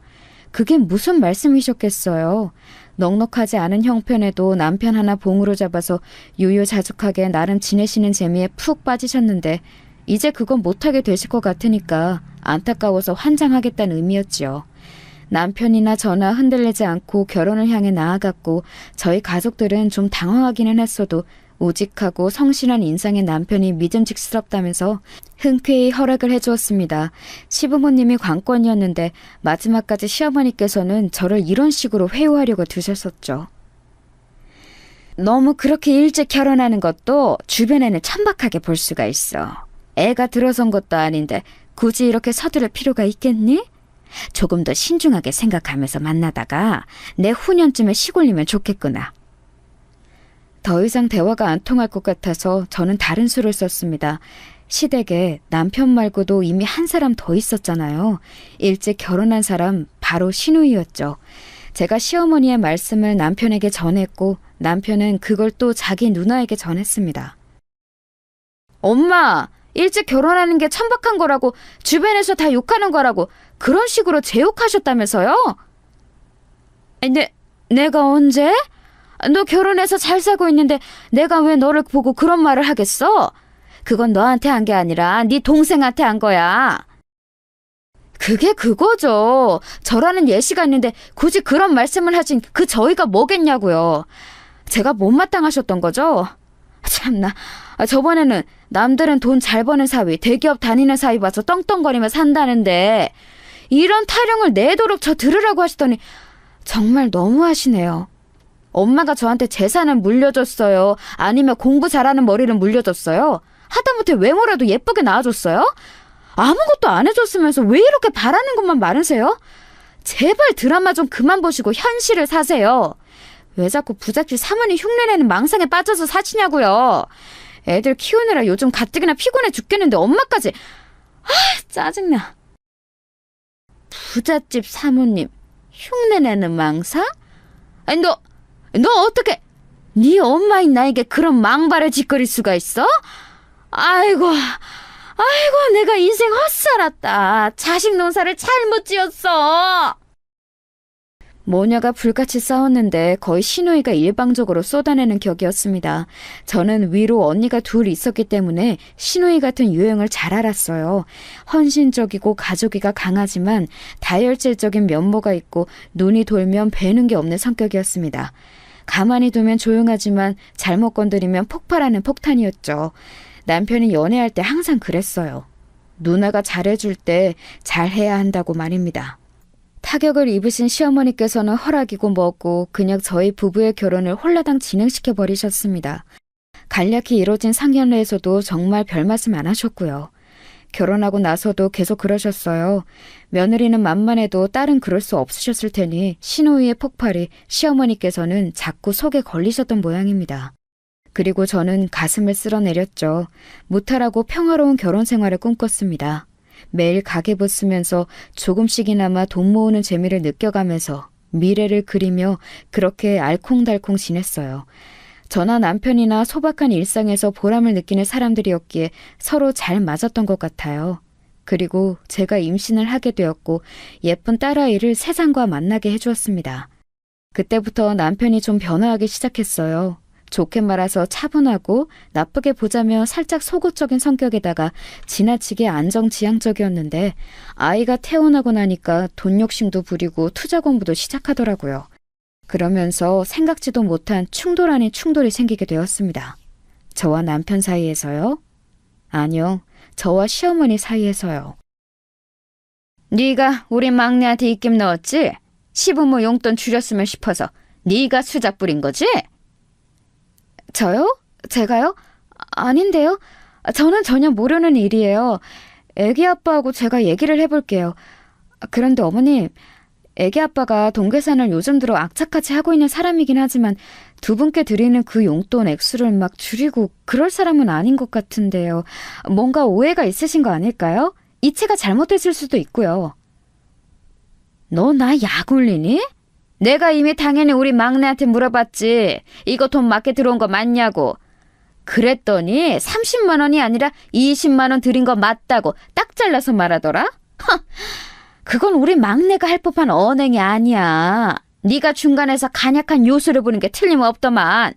그게 무슨 말씀이셨겠어요. 넉넉하지 않은 형편에도 남편 하나 봉으로 잡아서 유유자숙하게 나름 지내시는 재미에 푹 빠지셨는데 이제 그건 못하게 되실 것 같으니까 안타까워서 환장하겠다는 의미였지요. 남편이나 저나 흔들리지 않고 결혼을 향해 나아갔고 저희 가족들은 좀 당황하기는 했어도 우직하고 성실한 인상의 남편이 믿음직스럽다면서 흔쾌히 허락을 해주었습니다. 시부모님이 관건이었는데 마지막까지 시어머니께서는 저를 이런 식으로 회유하려고 드셨었죠. 너무 그렇게 일찍 결혼하는 것도 주변에는 천박하게 볼 수가 있어. 애가 들어선 것도 아닌데 굳이 이렇게 서두를 필요가 있겠니? 조금 더 신중하게 생각하면서 만나다가 내 후년쯤에 시골리면 좋겠구나. 더 이상 대화가 안 통할 것 같아서 저는 다른 수를 썼습니다. 시댁에 남편 말고도 이미 한 사람 더 있었잖아요. 일찍 결혼한 사람 바로 시누이였죠. 제가 시어머니의 말씀을 남편에게 전했고 남편은 그걸 또 자기 누나에게 전했습니다. 엄마! 일찍 결혼하는 게 천박한 거라고 주변에서 다 욕하는 거라고 그런 식으로 제욕하셨다면서요? 내가 언제? 너 결혼해서 잘 살고 있는데 내가 왜 너를 보고 그런 말을 하겠어? 그건 너한테 한 게 아니라 네 동생한테 한 거야. 그게 그거죠. 저라는 예시가 있는데 굳이 그런 말씀을 하신 그 저희가 뭐겠냐고요. 제가 못마땅하셨던 거죠? 참나. 저번에는 남들은 돈 잘 버는 사위, 대기업 다니는 사위 봐서 떵떵거리며 산다는데 이런 타령을 내도록 저 들으라고 하시더니 정말 너무하시네요. 엄마가 저한테 재산을 물려줬어요? 아니면 공부 잘하는 머리를 물려줬어요? 하다못해 외모라도 예쁘게 낳아줬어요? 아무것도 안 해줬으면서 왜 이렇게 바라는 것만 많으세요? 제발 드라마 좀 그만 보시고 현실을 사세요. 왜 자꾸 부잣집 사모님 흉내내는 망상에 빠져서 사시냐고요. 애들 키우느라 요즘 가뜩이나 피곤해 죽겠는데 엄마까지. 짜증나. 부잣집 사모님 흉내내는 망상? 아니 너 어떻게 네 엄마인 나에게 그런 망발을 짓거릴 수가 있어? 아이고 내가 인생 헛살았다. 자식 농사를 잘못 지었어. 모녀가 불같이 싸웠는데 거의 시누이가 일방적으로 쏟아내는 격이었습니다. 저는 위로 언니가 둘 있었기 때문에 시누이 같은 유형을 잘 알았어요. 헌신적이고 가족이가 강하지만 다혈질적인 면모가 있고 눈이 돌면 배는 게 없는 성격이었습니다. 가만히 두면 조용하지만 잘못 건드리면 폭발하는 폭탄이었죠. 남편이 연애할 때 항상 그랬어요. 누나가 잘해줄 때 잘해야 한다고 말입니다. 타격을 입으신 시어머니께서는 허락이고 뭐고 그냥 저희 부부의 결혼을 홀라당 진행시켜 버리셨습니다. 간략히 이뤄진 상견례에서도 정말 별 말씀 안 하셨고요. 결혼하고 나서도 계속 그러셨어요. 며느리는 만만해도 딸은 그럴 수 없으셨을 테니 시누이의 폭발이 시어머니께서는 자꾸 속에 걸리셨던 모양입니다. 그리고 저는 가슴을 쓸어내렸죠. 무탈하고 평화로운 결혼 생활을 꿈꿨습니다. 매일 가계부 쓰면서 조금씩이나마 돈 모으는 재미를 느껴가면서 미래를 그리며 그렇게 알콩달콩 지냈어요. 저나 남편이나 소박한 일상에서 보람을 느끼는 사람들이었기에 서로 잘 맞았던 것 같아요. 그리고 제가 임신을 하게 되었고 예쁜 딸아이를 세상과 만나게 해주었습니다. 그때부터 남편이 좀 변화하기 시작했어요. 좋게 말해서 차분하고 나쁘게 보자면 살짝 속옷적인 성격에다가 지나치게 안정지향적이었는데 아이가 태어나고 나니까 돈 욕심도 부리고 투자 공부도 시작하더라고요. 그러면서 생각지도 못한 충돌 아닌 충돌이 생기게 되었습니다. 저와 남편 사이에서요? 아니요, 저와 시어머니 사이에서요. 네가 우리 막내한테 입김 넣었지? 시부모 용돈 줄였으면 싶어서 네가 수작 부린 거지? 저요? 제가요? 아닌데요. 저는 전혀 모르는 일이에요. 애기 아빠하고 제가 얘기를 해볼게요. 그런데 어머님, 애기 아빠가 돈 계산을 요즘 들어 악착같이 하고 있는 사람이긴 하지만 두 분께 드리는 그 용돈 액수를 막 줄이고 그럴 사람은 아닌 것 같은데요. 뭔가 오해가 있으신 거 아닐까요? 이체가 잘못됐을 수도 있고요. 너 나 약 올리니? 내가 이미 당연히 우리 막내한테 물어봤지. 이거 돈 맞게 들어온 거 맞냐고. 그랬더니 30만 원이 아니라 20만 원 드린 거 맞다고 딱 잘라서 말하더라. 그건 우리 막내가 할 법한 언행이 아니야. 네가 중간에서 간약한 요술을 부는 게 틀림없더만.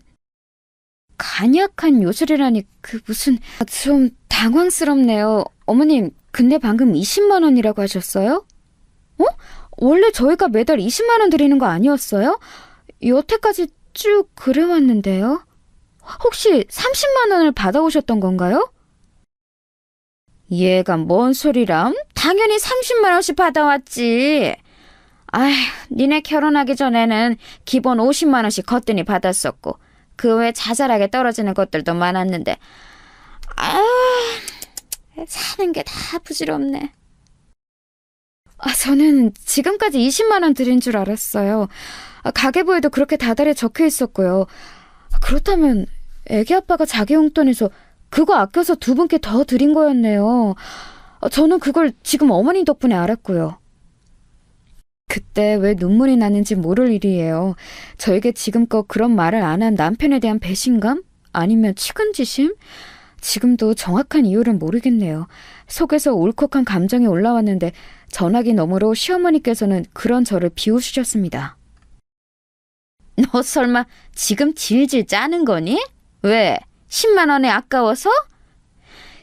간약한 요술이라니 그 무슨... 좀 당황스럽네요. 어머님, 근데 방금 20만 원이라고 하셨어요? 원래 저희가 매달 20만 원 드리는 거 아니었어요? 여태까지 쭉 그래왔는데요. 혹시 30만 원을 받아오셨던 건가요? 얘가 뭔 소리람? 당연히 30만 원씩 받아왔지. 아휴, 니네 결혼하기 전에는 기본 50만 원씩 거뜬히 받았었고 그 외 자잘하게 떨어지는 것들도 많았는데 사는 게 다 부질없네. 저는 지금까지 20만 원 드린 줄 알았어요. 가계부에도 그렇게 다달이 적혀 있었고요. 그렇다면 애기 아빠가 자기 용돈에서 그거 아껴서 두 분께 더 드린 거였네요. 저는 그걸 지금 어머니 덕분에 알았고요. 그때 왜 눈물이 나는지 모를 일이에요. 저에게 지금껏 그런 말을 안 한 남편에 대한 배신감? 아니면 측은지심? 지금도 정확한 이유를 모르겠네요. 속에서 울컥한 감정이 올라왔는데 전화기 너머로 시어머니께서는 그런 저를 비웃으셨습니다. 너 설마 지금 질질 짜는 거니? 왜? 10만 원에 아까워서?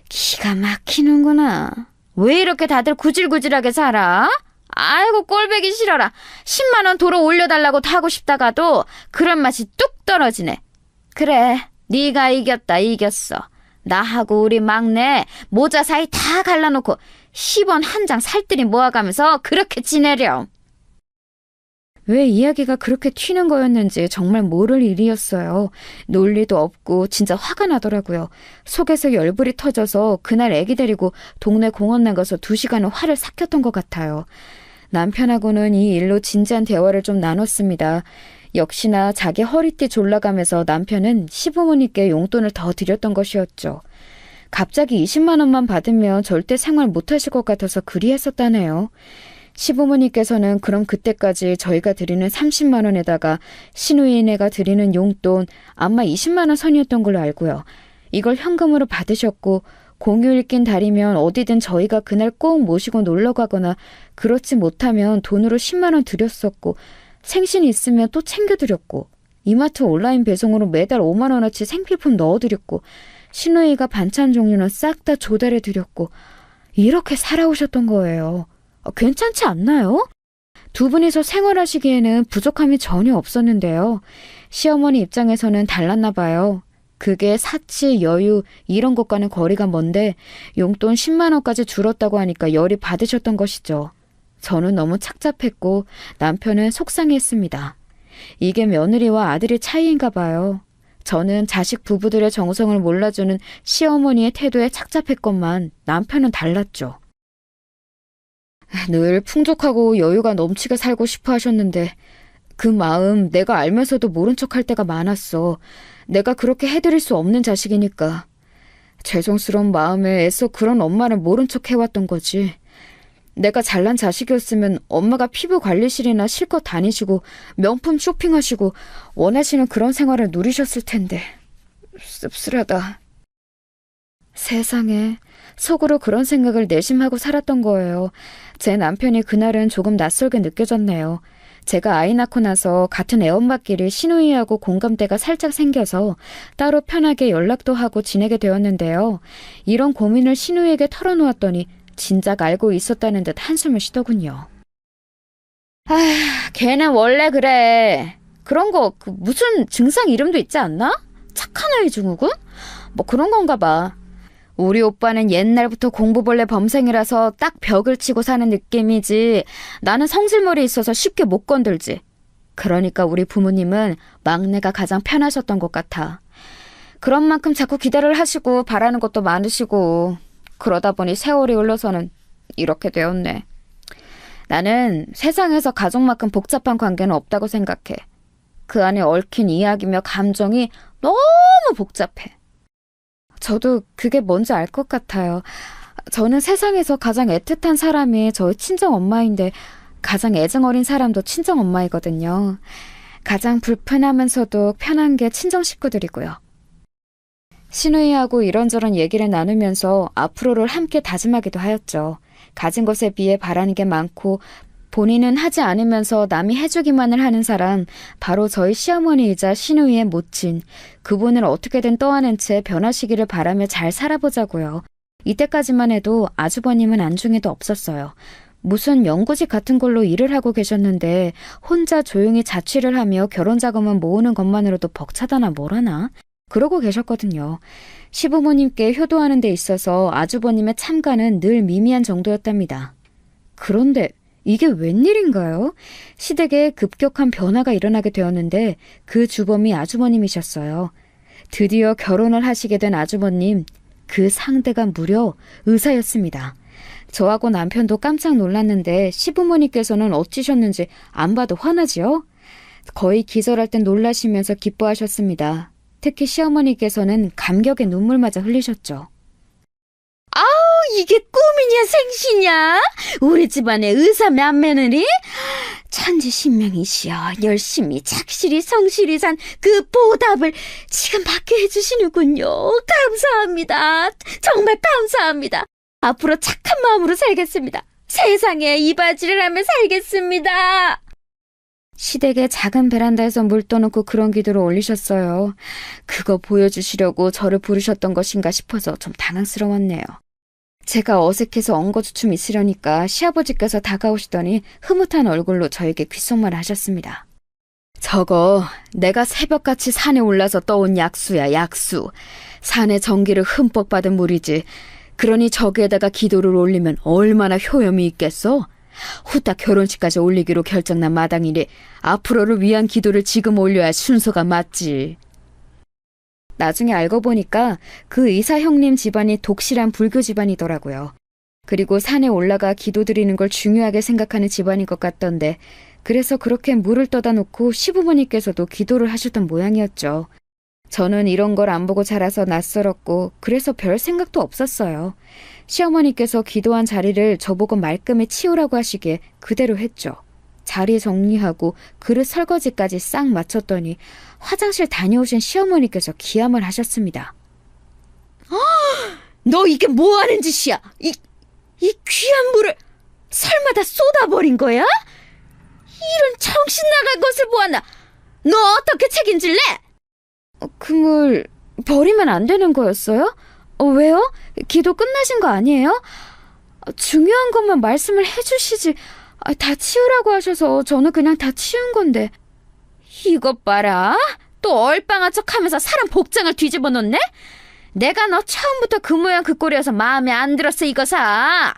기가 막히는구나. 왜 이렇게 다들 구질구질하게 살아? 아이고 꼴보기 싫어라. 10만 원 도로 올려달라고 하고 싶다가도 그런 맛이 뚝 떨어지네. 그래, 네가 이겼어. 나하고 우리 막내 모자 사이 다 갈라놓고 10원 한 장 살뜰히 모아가면서 그렇게 지내렴. 왜 이야기가 그렇게 튀는 거였는지 정말 모를 일이었어요. 논리도 없고 진짜 화가 나더라고요. 속에서 열불이 터져서 그날 애기 데리고 동네 공원 나가서 2시간은 화를 삭혔던 것 같아요. 남편하고는 이 일로 진지한 대화를 좀 나눴습니다. 역시나 자기 허리띠 졸라가면서 남편은 시부모님께 용돈을 더 드렸던 것이었죠. 갑자기 20만 원만 받으면 절대 생활 못하실 것 같아서 그리했었다네요. 시부모님께서는 그럼 그때까지 저희가 드리는 30만 원에다가 시누이네가 드리는 용돈 아마 20만 원 선이었던 걸로 알고요. 이걸 현금으로 받으셨고 공휴일 낀 달이면 어디든 저희가 그날 꼭 모시고 놀러 가거나 그렇지 못하면 돈으로 10만 원 드렸었고 생신이 있으면 또 챙겨드렸고 이마트 온라인 배송으로 매달 5만 원어치 생필품 넣어드렸고 시누이가 반찬 종류는 싹 다 조달해드렸고 이렇게 살아오셨던 거예요. 괜찮지 않나요? 두 분이서 생활하시기에는 부족함이 전혀 없었는데요. 시어머니 입장에서는 달랐나 봐요. 그게 사치, 여유 이런 것과는 거리가 먼데 용돈 10만 원까지 줄었다고 하니까 열이 받으셨던 것이죠. 저는 너무 착잡했고 남편은 속상했습니다. 이게 며느리와 아들의 차이인가 봐요. 저는 자식 부부들의 정성을 몰라주는 시어머니의 태도에 착잡했건만 남편은 달랐죠. 늘 풍족하고 여유가 넘치게 살고 싶어 하셨는데 그 마음 내가 알면서도 모른 척할 때가 많았어. 내가 그렇게 해드릴 수 없는 자식이니까. 죄송스러운 마음에 애써 그런 엄마를 모른 척 해왔던 거지. 내가 잘난 자식이었으면 엄마가 피부 관리실이나 실컷 다니시고 명품 쇼핑하시고 원하시는 그런 생활을 누리셨을 텐데. 씁쓸하다. 세상에, 속으로 그런 생각을 내심하고 살았던 거예요. 제 남편이 그날은 조금 낯설게 느껴졌네요. 제가 아이 낳고 나서 같은 애엄마끼리 시누이하고 공감대가 살짝 생겨서 따로 편하게 연락도 하고 지내게 되었는데요. 이런 고민을 시누이에게 털어놓았더니 진작 알고 있었다는 듯 한숨을 쉬더군요. 걔는 원래 그래. 그런 거 무슨 증상 이름도 있지 않나? 착한 아이 증후군? 뭐 그런 건가 봐. 우리 오빠는 옛날부터 공부벌레 범생이라서 딱 벽을 치고 사는 느낌이지 나는 성질머리 있어서 쉽게 못 건들지. 그러니까 우리 부모님은 막내가 가장 편하셨던 것 같아. 그런 만큼 자꾸 기대를 하시고 바라는 것도 많으시고 그러다 보니 세월이 흘러서는 이렇게 되었네. 나는 세상에서 가족만큼 복잡한 관계는 없다고 생각해. 그 안에 얽힌 이야기며 감정이 너무 복잡해. 저도 그게 뭔지 알 것 같아요. 저는 세상에서 가장 애틋한 사람이 저희 친정엄마인데 가장 애정어린 사람도 친정엄마이거든요. 가장 불편하면서도 편한 게 친정 식구들이고요. 시누이하고 이런저런 얘기를 나누면서 앞으로를 함께 다짐하기도 하였죠. 가진 것에 비해 바라는 게 많고 본인은 하지 않으면서 남이 해주기만을 하는 사람, 바로 저희 시어머니이자 시누이의 모친. 그분을 어떻게든 떠안은 채 변하시기를 바라며 잘 살아보자고요. 이때까지만 해도 아주버님은 안중에도 없었어요. 무슨 연구직 같은 걸로 일을 하고 계셨는데 혼자 조용히 자취를 하며 결혼 자금을 모으는 것만으로도 벅차다나 뭐라나? 그러고 계셨거든요. 시부모님께 효도하는 데 있어서 아주버님의 참가는 늘 미미한 정도였답니다. 그런데 이게 웬일인가요? 시댁에 급격한 변화가 일어나게 되었는데 그 주범이 아주버님이셨어요. 드디어 결혼을 하시게 된 아주버님, 그 상대가 무려 의사였습니다. 저하고 남편도 깜짝 놀랐는데 시부모님께서는 어찌셨는지 안 봐도 화나지요? 거의 기절할 땐 놀라시면서 기뻐하셨습니다. 특히 시어머니께서는 감격의 눈물마저 흘리셨죠. 이게 꿈이냐 생시냐? 우리 집안의 의사 맏며느리? 천지신명이시여 열심히 착실히 성실히 산 그 보답을 지금 받게 해주시는군요. 감사합니다. 정말 감사합니다. 앞으로 착한 마음으로 살겠습니다. 세상에 이바지를 하며 살겠습니다. 시댁의 작은 베란다에서 물 떠놓고 그런 기도를 올리셨어요. 그거 보여주시려고 저를 부르셨던 것인가 싶어서 좀 당황스러웠네요. 제가 어색해서 엉거주춤 있으려니까 시아버지께서 다가오시더니 흐뭇한 얼굴로 저에게 귓속말을 하셨습니다. 저거 내가 새벽같이 산에 올라서 떠온 약수야, 약수. 산의 전기를 흠뻑 받은 물이지. 그러니 저기에다가 기도를 올리면 얼마나 효염이 있겠어? 후딱 결혼식까지 올리기로 결정난 마당이니 앞으로를 위한 기도를 지금 올려야 순서가 맞지. 나중에 알고 보니까 그 의사 형님 집안이 독실한 불교 집안이더라고요. 그리고 산에 올라가 기도드리는 걸 중요하게 생각하는 집안인 것 같던데, 그래서 그렇게 물을 떠다 놓고 시부모님께서도 기도를 하셨던 모양이었죠. 저는 이런 걸 안 보고 자라서 낯설었고 그래서 별 생각도 없었어요. 시어머니께서 기도한 자리를 저보고 말끔히 치우라고 하시기에 그대로 했죠. 자리 정리하고 그릇 설거지까지 싹 마쳤더니 화장실 다녀오신 시어머니께서 기함을 하셨습니다. 너 이게 뭐 하는 짓이야? 이 귀한 물을 설마 다 쏟아버린 거야? 이런 정신 나갈 것을 보았나? 너 어떻게 책임질래? 그 물 버리면 안 되는 거였어요? 왜요? 기도 끝나신 거 아니에요? 중요한 것만 말씀을 해주시지. 다 치우라고 하셔서 저는 그냥 다 치운 건데. 이것 봐라. 또 얼빵한 척하면서 사람 복장을 뒤집어 놓네? 내가 너 처음부터 그 모양 그 꼴이어서 마음에 안 들었어 이거사.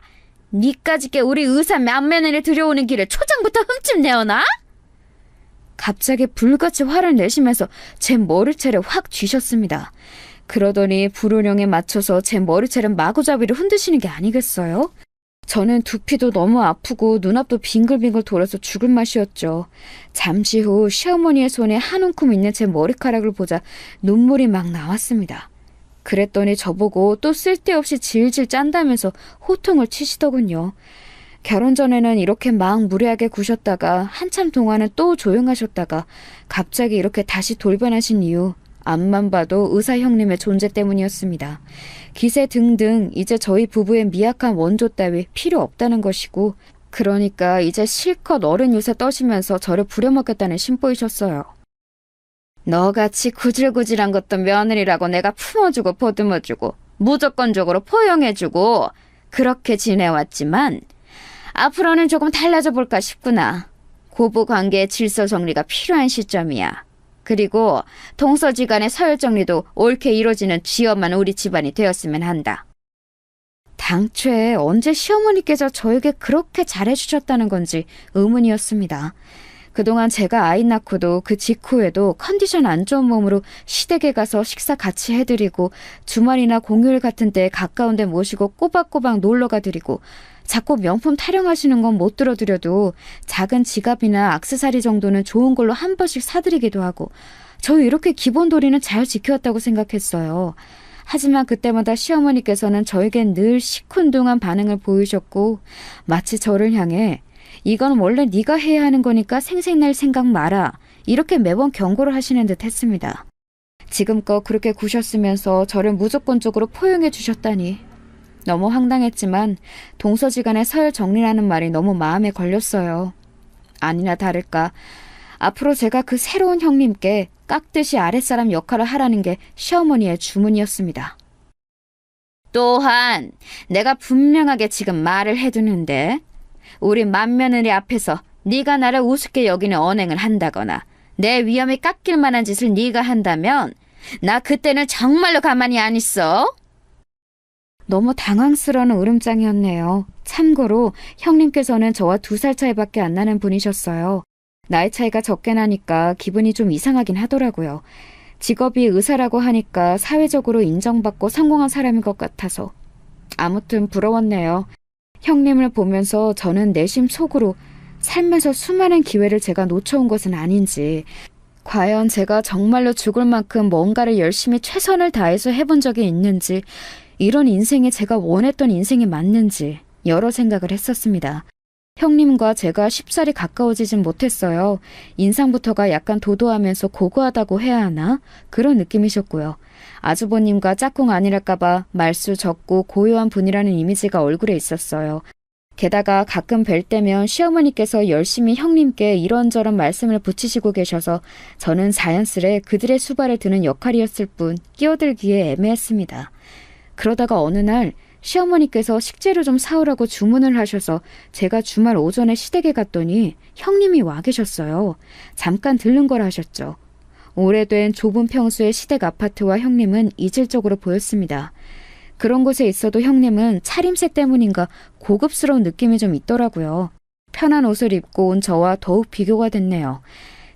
니까짓게 우리 의사 맏며느리 들여오는 길에 초장부터 흠집 내어놔? 갑자기 불같이 화를 내시면서 제 머리채를 확 쥐셨습니다. 그러더니 불호령에 맞춰서 제 머리채를 마구잡이로 흔드시는 게 아니겠어요? 저는 두피도 너무 아프고 눈앞도 빙글빙글 돌아서 죽을 맛이었죠. 잠시 후 시어머니의 손에 한 움큼 있는 제 머리카락을 보자 눈물이 막 나왔습니다. 그랬더니 저보고 또 쓸데없이 질질 짠다면서 호통을 치시더군요. 결혼 전에는 이렇게 막 무례하게 구셨다가 한참 동안은 또 조용하셨다가 갑자기 이렇게 다시 돌변하신 이유, 앞만 봐도 의사 형님의 존재 때문이었습니다. 기세 등등 이제 저희 부부의 미약한 원조 따위 필요 없다는 것이고, 그러니까 이제 실컷 어른 요새 떠시면서 저를 부려먹겠다는 심보이셨어요. 너같이 구질구질한 것도 며느리라고 내가 품어주고 보듬어주고 무조건적으로 포용해주고 그렇게 지내왔지만 앞으로는 조금 달라져 볼까 싶구나. 고부관계의 질서 정리가 필요한 시점이야. 그리고 동서지간의 서열 정리도 옳게 이루어지는 쥐엄한 우리 집안이 되었으면 한다. 당초에 언제 시어머니께서 저에게 그렇게 잘해주셨다는 건지 의문이었습니다. 그동안 제가 아이 낳고도 그 직후에도 컨디션 안 좋은 몸으로 시댁에 가서 식사 같이 해드리고 주말이나 공휴일 같은 때 가까운 데 모시고 꼬박꼬박 놀러가 드리고 자꾸 명품 타령하시는 건 못 들어드려도 작은 지갑이나 액세서리 정도는 좋은 걸로 한 번씩 사드리기도 하고 저 이렇게 기본 도리는 잘 지켜왔다고 생각했어요. 하지만 그때마다 시어머니께서는 저에겐 늘 시큰둥한 반응을 보이셨고 마치 저를 향해 이건 원래 네가 해야 하는 거니까 생색낼 생각 마라 이렇게 매번 경고를 하시는 듯 했습니다. 지금껏 그렇게 구셨으면서 저를 무조건적으로 포용해 주셨다니 너무 황당했지만 동서지간의 서열 정리라는 말이 너무 마음에 걸렸어요. 아니나 다를까 앞으로 제가 그 새로운 형님께 깍듯이 아랫사람 역할을 하라는 게 시어머니의 주문이었습니다. 또한 내가 분명하게 지금 말을 해두는데 우리 맏며느리 앞에서 네가 나를 우습게 여기는 언행을 한다거나 내 위험에 깎일 만한 짓을 네가 한다면 나 그때는 정말로 가만히 안 있어. 너무 당황스러운 울음장이었네요. 참고로 형님께서는 저와 2살 차이밖에 안 나는 분이셨어요. 나이 차이가 적게 나니까 기분이 좀 이상하긴 하더라고요. 직업이 의사라고 하니까 사회적으로 인정받고 성공한 사람인 것 같아서. 아무튼 부러웠네요. 형님을 보면서 저는 내심 속으로 삶에서 수많은 기회를 제가 놓쳐온 것은 아닌지, 과연 제가 정말로 죽을 만큼 뭔가를 열심히 최선을 다해서 해본 적이 있는지, 이런 인생이 제가 원했던 인생이 맞는지 여러 생각을 했었습니다. 형님과 제가 쉽사리 가까워지진 못했어요. 인상부터가 약간 도도하면서 고고하다고 해야 하나? 그런 느낌이셨고요. 아주버님과 짝꿍 아니랄까봐 말수 적고 고요한 분이라는 이미지가 얼굴에 있었어요. 게다가 가끔 뵐 때면 시어머니께서 열심히 형님께 이런저런 말씀을 붙이시고 계셔서 저는 자연스레 그들의 수발을 드는 역할이었을 뿐 끼어들기에 애매했습니다. 그러다가 어느 날 시어머니께서 식재료 좀 사오라고 주문을 하셔서 제가 주말 오전에 시댁에 갔더니 형님이 와 계셨어요. 잠깐 들른 거라 하셨죠. 오래된 좁은 평수의 시댁 아파트와 형님은 이질적으로 보였습니다. 그런 곳에 있어도 형님은 차림새 때문인가 고급스러운 느낌이 좀 있더라고요. 편한 옷을 입고 온 저와 더욱 비교가 됐네요.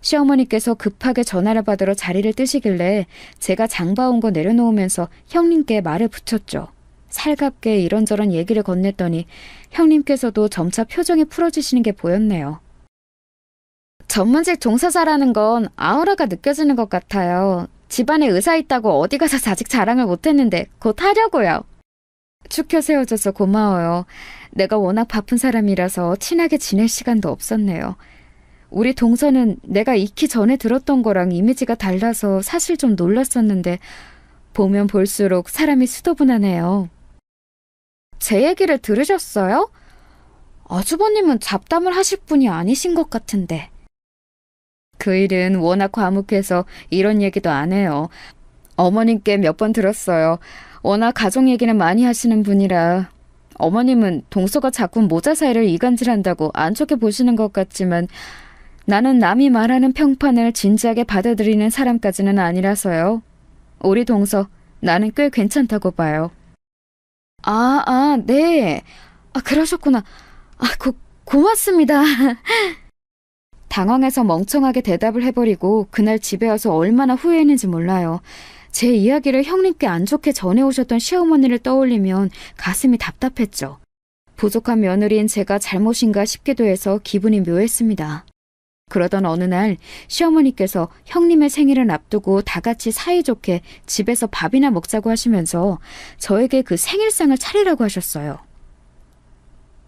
시어머니께서 급하게 전화를 받으러 자리를 뜨시길래 제가 장 봐온 거 내려놓으면서 형님께 말을 붙였죠. 살갑게 이런저런 얘기를 건넸더니 형님께서도 점차 표정이 풀어지시는 게 보였네요. 전문직 종사자라는 건 아우라가 느껴지는 것 같아요. 집안에 의사 있다고 어디 가서 아직 자랑을 못했는데 곧 하려고요. 축혀 세워줘서 고마워요. 내가 워낙 바쁜 사람이라서 친하게 지낼 시간도 없었네요. 우리 동서는 내가 익히 전에 들었던 거랑 이미지가 달라서 사실 좀 놀랐었는데 보면 볼수록 사람이 수더분하네요. 제 얘기를 들으셨어요? 아주버님은 잡담을 하실 분이 아니신 것 같은데. 그 일은 워낙 과묵해서 이런 얘기도 안 해요. 어머님께 몇 번 들었어요. 워낙 가족 얘기는 많이 하시는 분이라. 어머님은 동서가 자꾸 모자 사이를 이간질한다고 안 좋게 보시는 것 같지만 나는 남이 말하는 평판을 진지하게 받아들이는 사람까지는 아니라서요. 우리 동서, 나는 꽤 괜찮다고 봐요. 네. 그러셨구나. 고맙습니다. 당황해서 멍청하게 대답을 해버리고 그날 집에 와서 얼마나 후회했는지 몰라요. 제 이야기를 형님께 안 좋게 전해오셨던 시어머니를 떠올리면 가슴이 답답했죠. 부족한 며느리인 제가 잘못인가 싶기도 해서 기분이 묘했습니다. 그러던 어느 날 시어머니께서 형님의 생일을 앞두고 다 같이 사이좋게 집에서 밥이나 먹자고 하시면서 저에게 그 생일상을 차리라고 하셨어요.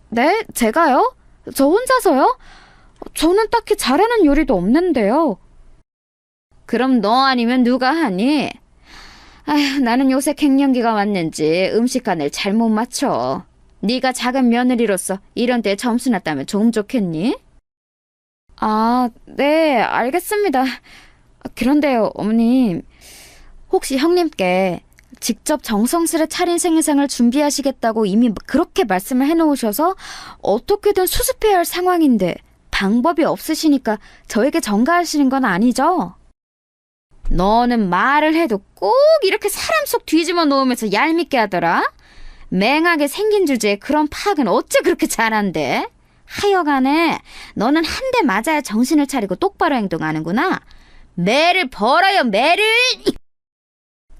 네? 제가요? 저 혼자서요? 저는 딱히 잘하는 요리도 없는데요. 그럼 너 아니면 누가 하니? 아휴, 나는 요새 갱년기가 왔는지 음식간을 잘못 맞춰. 네가 작은 며느리로서 이런 데 점수나 따면 좀 좋겠니? 네, 알겠습니다. 그런데요, 어머님. 혹시 형님께 직접 정성스레 차린 생일상을 준비하시겠다고 이미 그렇게 말씀을 해놓으셔서 어떻게든 수습해야 할 상황인데 방법이 없으시니까 저에게 전가하시는 건 아니죠? 너는 말을 해도 꼭 이렇게 사람 속 뒤집어 놓으면서 얄밉게 하더라? 맹하게 생긴 주제에 그런 파악은 어째 그렇게 잘한대? 하여간에 너는 한 대 맞아야 정신을 차리고 똑바로 행동하는구나. 매를 벌어요, 매를!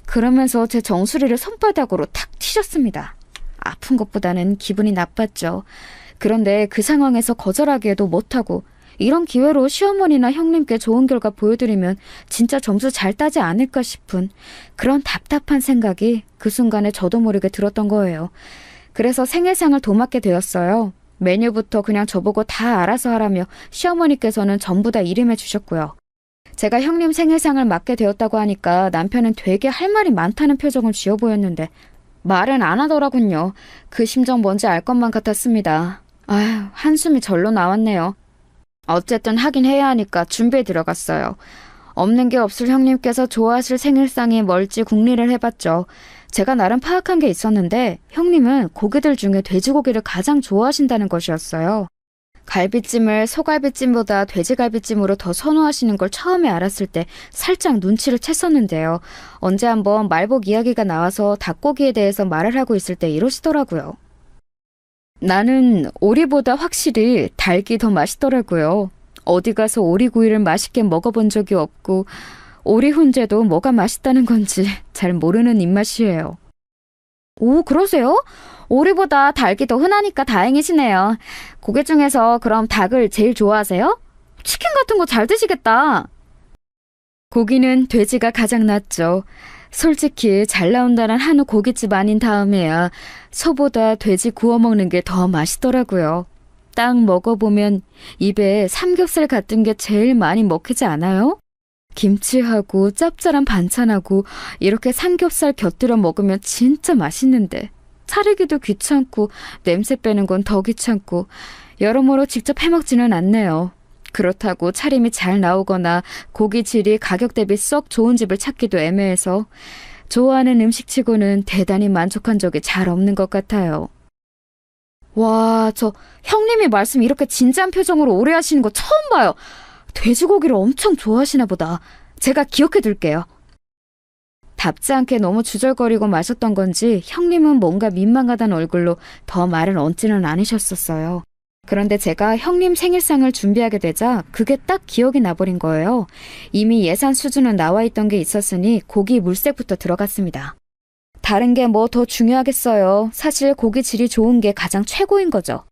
그러면서 제 정수리를 손바닥으로 탁 튀셨습니다. 아픈 것보다는 기분이 나빴죠. 그런데 그 상황에서 거절하기에도 못하고 이런 기회로 시어머니나 형님께 좋은 결과 보여드리면 진짜 점수 잘 따지 않을까 싶은 그런 답답한 생각이 그 순간에 저도 모르게 들었던 거예요. 그래서 생일상을 도맡게 되었어요. 메뉴부터 그냥 저보고 다 알아서 하라며 시어머니께서는 전부 다 이름해 주셨고요. 제가 형님 생일상을 맡게 되었다고 하니까 남편은 되게 할 말이 많다는 표정을 지어 보였는데 말은 안 하더라군요. 그 심정 뭔지 알 것만 같았습니다. 아휴, 한숨이 절로 나왔네요. 어쨌든 하긴 해야 하니까 준비에 들어갔어요. 없는 게 없을 형님께서 좋아하실 생일상이 뭘지 궁리를 해봤죠. 제가 나름 파악한 게 있었는데 형님은 고기들 중에 돼지고기를 가장 좋아하신다는 것이었어요. 갈비찜을 소갈비찜보다 돼지갈비찜으로 더 선호하시는 걸 처음에 알았을 때 살짝 눈치를 챘었는데요. 언제 한번 말복 이야기가 나와서 닭고기에 대해서 말을 하고 있을 때 이러시더라고요. 나는 오리보다 확실히 닭이 더 맛있더라고요. 어디 가서 오리구이를 맛있게 먹어본 적이 없고 오리 훈제도 뭐가 맛있다는 건지 잘 모르는 입맛이에요. 오, 그러세요? 오리보다 닭이 더 흔하니까 다행이시네요. 고기 중에서 그럼 닭을 제일 좋아하세요? 치킨 같은 거 잘 드시겠다. 고기는 돼지가 가장 낫죠. 솔직히 잘 나온다는 한우 고깃집 아닌 다음에야 소보다 돼지 구워 먹는 게 더 맛있더라고요. 딱 먹어보면 입에 삼겹살 같은 게 제일 많이 먹히지 않아요? 김치하고 짭짤한 반찬하고 이렇게 삼겹살 곁들여 먹으면 진짜 맛있는데 차리기도 귀찮고 냄새 빼는 건 더 귀찮고 여러모로 직접 해먹지는 않네요. 그렇다고 차림이 잘 나오거나 고기 질이 가격 대비 썩 좋은 집을 찾기도 애매해서 좋아하는 음식치고는 대단히 만족한 적이 잘 없는 것 같아요. 와, 저 형님이 말씀 이렇게 진지한 표정으로 오래 하시는 거 처음 봐요. 돼지고기를 엄청 좋아하시나 보다. 제가 기억해 둘게요. 답지 않게 너무 주절거리고 마셨던 건지 형님은 뭔가 민망하다는 얼굴로 더 말을 얹지는 않으셨었어요. 그런데 제가 형님 생일상을 준비하게 되자 그게 딱 기억이 나버린 거예요. 이미 예산 수준은 나와 있던 게 있었으니 고기 물색부터 들어갔습니다. 다른 게 뭐 더 중요하겠어요. 사실 고기 질이 좋은 게 가장 최고인 거죠.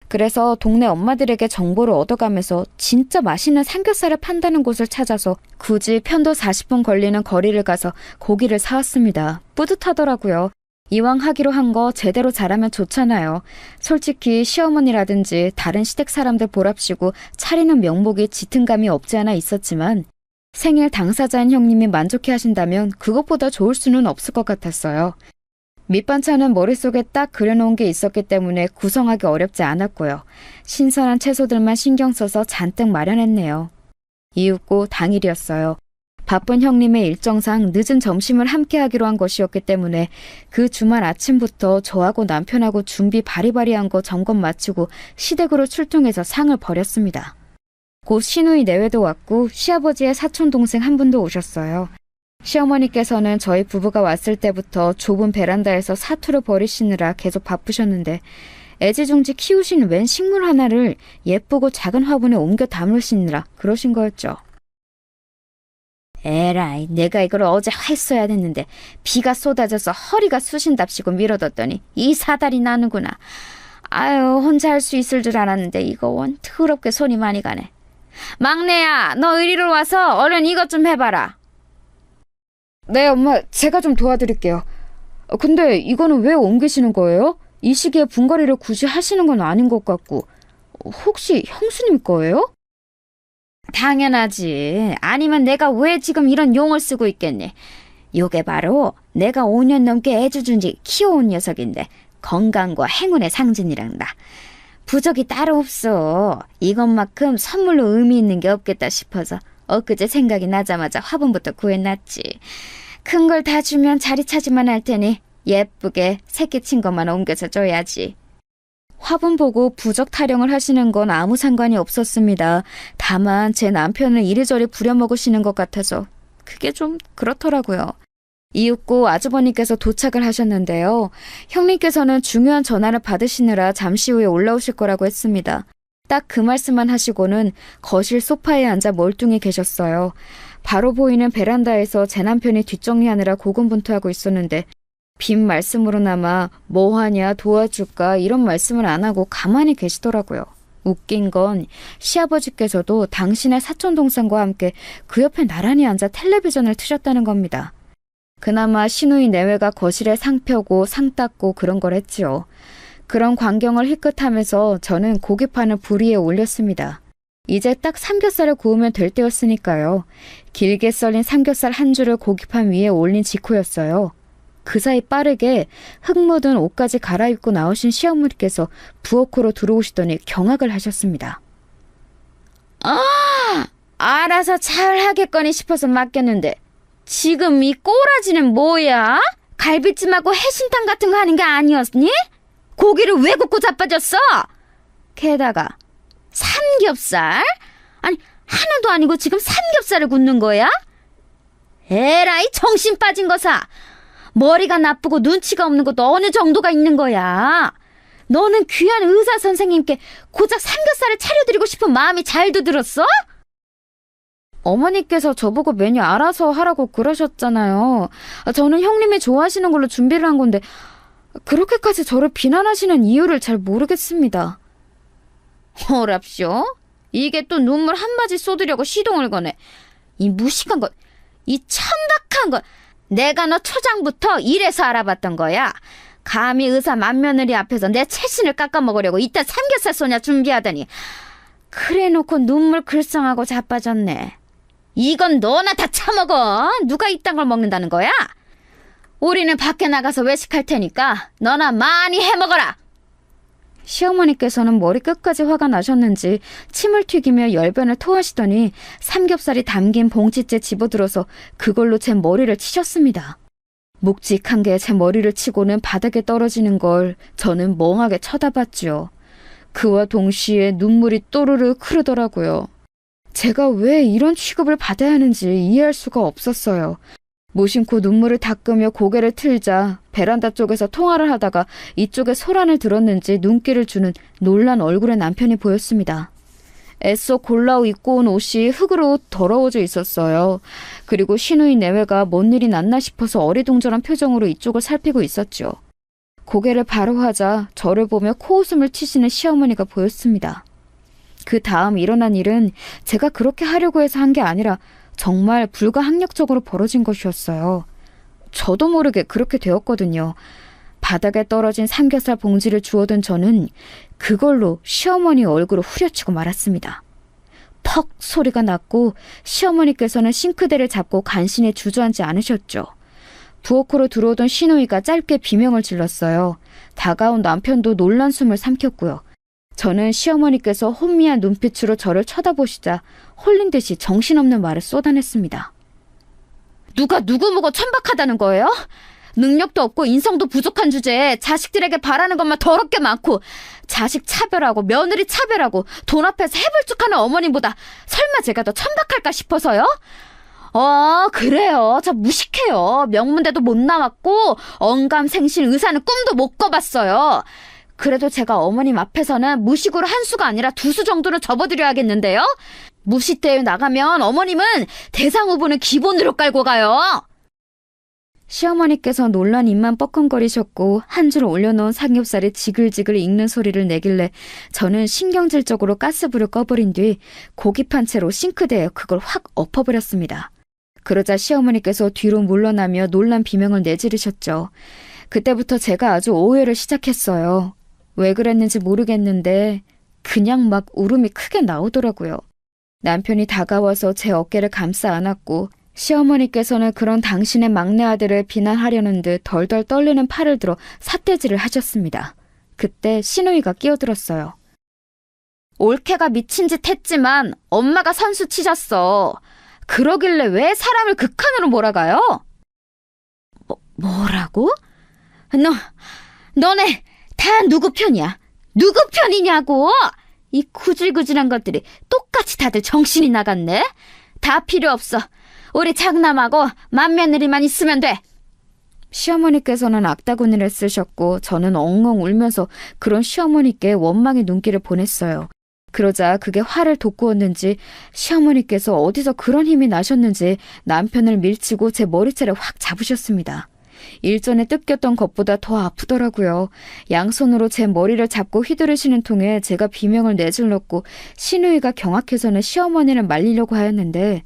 그래서 동네 엄마들에게 정보를 얻어가면서 진짜 맛있는 삼겹살을 판다는 곳을 찾아서 굳이 편도 40분 걸리는 거리를 가서 고기를 사왔습니다. 뿌듯하더라고요. 이왕 하기로 한 거 제대로 잘하면 좋잖아요. 솔직히 시어머니라든지 다른 시댁 사람들 보랍시고 차리는 명목이 짙은 감이 없지 않아 있었지만 생일 당사자인 형님이 만족해 하신다면 그것보다 좋을 수는 없을 것 같았어요. 밑반찬은 머릿속에 딱 그려놓은 게 있었기 때문에 구성하기 어렵지 않았고요. 신선한 채소들만 신경 써서 잔뜩 마련했네요. 이윽고 당일이었어요. 바쁜 형님의 일정상 늦은 점심을 함께 하기로 한 것이었기 때문에 그 주말 아침부터 저하고 남편하고 준비 바리바리한 거 점검 마치고 시댁으로 출동해서 상을 벌였습니다. 곧 시누이 내외도 왔고 시아버지의 사촌동생 한 분도 오셨어요. 시어머니께서는 저희 부부가 왔을 때부터 좁은 베란다에서 사투를 벌이시느라 계속 바쁘셨는데 애지중지 키우신 웬 식물 하나를 예쁘고 작은 화분에 옮겨 담으시느라 그러신 거였죠. 에라이, 내가 이걸 어제 했어야 됐는데 비가 쏟아져서 허리가 쑤신답시고 미뤄뒀더니 이 사달이 나는구나. 아유, 혼자 할 수 있을 줄 알았는데 이거 원 더럽게 손이 많이 가네. 막내야, 너 이리로 와서 얼른 이것 좀 해봐라. 네, 엄마, 제가 좀 도와드릴게요. 근데 이거는 왜 옮기시는 거예요? 이 시기에 분갈이를 굳이 하시는 건 아닌 것 같고. 혹시 형수님 거예요? 당연하지. 아니면 내가 왜 지금 이런 용을 쓰고 있겠니? 요게 바로 내가 5년 넘게 애주준지 키워온 녀석인데 건강과 행운의 상징이란다. 부적이 따로 없어. 이것만큼 선물로 의미 있는 게 없겠다 싶어서 엊그제 생각이 나자마자 화분부터 구해놨지. 큰 걸 다 주면 자리 차지만 할 테니 예쁘게 새끼 친 것만 옮겨서 줘야지. 화분 보고 부적 타령을 하시는 건 아무 상관이 없었습니다. 다만 제 남편을 이리저리 부려먹으시는 것 같아서 그게 좀 그렇더라고요. 이윽고 아주버님께서 도착을 하셨는데요. 형님께서는 중요한 전화를 받으시느라 잠시 후에 올라오실 거라고 했습니다. 딱 그 말씀만 하시고는 거실 소파에 앉아 멀뚱히 계셨어요. 바로 보이는 베란다에서 제 남편이 뒷정리하느라 고군분투하고 있었는데 빈 말씀으로나마 뭐하냐 도와줄까 이런 말씀을 안 하고 가만히 계시더라고요. 웃긴 건 시아버지께서도 당신의 사촌동생과 함께 그 옆에 나란히 앉아 텔레비전을 트셨다는 겁니다. 그나마 시누이 내외가 거실에 상 펴고 상 닦고 그런 걸 했지요. 그런 광경을 희끗하면서 저는 고기판을 불 위에 올렸습니다. 이제 딱 삼겹살을 구우면 될 때였으니까요. 길게 썰린 삼겹살 한 줄을 고기판 위에 올린 직후였어요. 그 사이 빠르게 흙 묻은 옷까지 갈아입고 나오신 시어머니께서 부엌으로 들어오시더니 경악을 하셨습니다. 알아서 잘 하겠거니 싶어서 맡겼는데 지금 이 꼬라지는 뭐야? 갈비찜하고 해신탕 같은 거 하는 게 아니었니? 고기를 왜 굽고 자빠졌어? 게다가 삼겹살? 아니 하나도 아니고 지금 삼겹살을 굽는 거야? 에라이 정신 빠진 거사. 머리가 나쁘고 눈치가 없는 것도 어느 정도가 있는 거야. 너는 귀한 의사 선생님께 고작 삼겹살을 차려드리고 싶은 마음이 잘도 들었어? 어머니께서 저보고 메뉴 알아서 하라고 그러셨잖아요. 저는 형님이 좋아하시는 걸로 준비를 한 건데 그렇게까지 저를 비난하시는 이유를 잘 모르겠습니다. 어랍쇼? 이게 또 눈물 한 바지 쏟으려고 시동을 거네. 이 무식한 것, 이 천박한 것. 내가 너 초장부터 이래서 알아봤던 거야. 감히 의사 맏며느리 앞에서 내 채신을 깎아먹으려고 이딴 삼겹살 소냐 준비하더니 그래놓고 눈물 글썽하고 자빠졌네. 이건 너나 다 처먹어. 누가 이딴 걸 먹는다는 거야? 우리는 밖에 나가서 외식할 테니까 너나 많이 해먹어라. 시어머니께서는 머리 끝까지 화가 나셨는지 침을 튀기며 열변을 토하시더니 삼겹살이 담긴 봉지째 집어들어서 그걸로 제 머리를 치셨습니다. 묵직한 게 제 머리를 치고는 바닥에 떨어지는 걸 저는 멍하게 쳐다봤죠. 그와 동시에 눈물이 또르르 흐르더라고요. 제가 왜 이런 취급을 받아야 하는지 이해할 수가 없었어요. 무심코 눈물을 닦으며 고개를 틀자 베란다 쪽에서 통화를 하다가 이쪽에 소란을 들었는지 눈길을 주는 놀란 얼굴의 남편이 보였습니다. 애써 골라 입고 온 옷이 흙으로 더러워져 있었어요. 그리고 시누이 내외가 뭔 일이 났나 싶어서 어리둥절한 표정으로 이쪽을 살피고 있었죠. 고개를 바로 하자 저를 보며 코웃음을 치시는 시어머니가 보였습니다. 그 다음 일어난 일은 제가 그렇게 하려고 해서 한 게 아니라 정말 불가항력적으로 벌어진 것이었어요. 저도 모르게 그렇게 되었거든요. 바닥에 떨어진 삼겹살 봉지를 주워든 저는 그걸로 시어머니 얼굴을 후려치고 말았습니다. 퍽 소리가 났고 시어머니께서는 싱크대를 잡고 간신히 주저앉지 않으셨죠. 부엌으로 들어오던 시누이가 짧게 비명을 질렀어요. 다가온 남편도 놀란 숨을 삼켰고요. 저는 시어머니께서 혼미한 눈빛으로 저를 쳐다보시자 홀린 듯이 정신없는 말을 쏟아냈습니다. 누가 누구 보고 천박하다는 거예요? 능력도 없고 인성도 부족한 주제에 자식들에게 바라는 것만 더럽게 많고 자식 차별하고 며느리 차별하고 돈 앞에서 해불쭉하는 어머님보다 설마 제가 더 천박할까 싶어서요? 그래요. 저 무식해요. 명문대도 못 나왔고 언감생신 의사는 꿈도 못 꿔봤어요. 그래도 제가 어머님 앞에서는 무식으로 한 수가 아니라 두 수 정도는 접어드려야겠는데요? 무시대회 나가면 어머님은 대상 후보는 기본으로 깔고 가요. 시어머니께서 놀란 입만 뻐끔거리셨고 한 줄 올려놓은 삼겹살이 지글지글 익는 소리를 내길래 저는 신경질적으로 가스불을 꺼버린 뒤 고기판 채로 싱크대에 그걸 확 엎어버렸습니다. 그러자 시어머니께서 뒤로 물러나며 놀란 비명을 내지르셨죠. 그때부터 제가 아주 오해를 시작했어요. 왜 그랬는지 모르겠는데 그냥 막 울음이 크게 나오더라고요. 남편이 다가와서 제 어깨를 감싸 안았고 시어머니께서는 그런 당신의 막내 아들을 비난하려는 듯 덜덜 떨리는 팔을 들어 삿대질을 하셨습니다. 그때 시누이가 끼어들었어요. 올케가 미친 짓 했지만 엄마가 선수 치셨어. 그러길래 왜 사람을 극한으로 몰아가요? 뭐라고? 너네 다 누구 편이야? 누구 편이냐고? 이 구질구질한 것들이 똑같이 다들 정신이 나갔네? 다 필요 없어. 우리 장남하고 맏며느리만 있으면 돼. 시어머니께서는 악다구니를 쓰셨고 저는 엉엉 울면서 그런 시어머니께 원망의 눈길을 보냈어요. 그러자 그게 화를 돋구었는지 시어머니께서 어디서 그런 힘이 나셨는지 남편을 밀치고 제 머리채를 확 잡으셨습니다. 일전에 뜯겼던 것보다 더 아프더라고요. 양손으로 제 머리를 잡고 휘두르시는 통에 제가 비명을 내질렀고 시누이가 경악해서는 시어머니를 말리려고 하였는데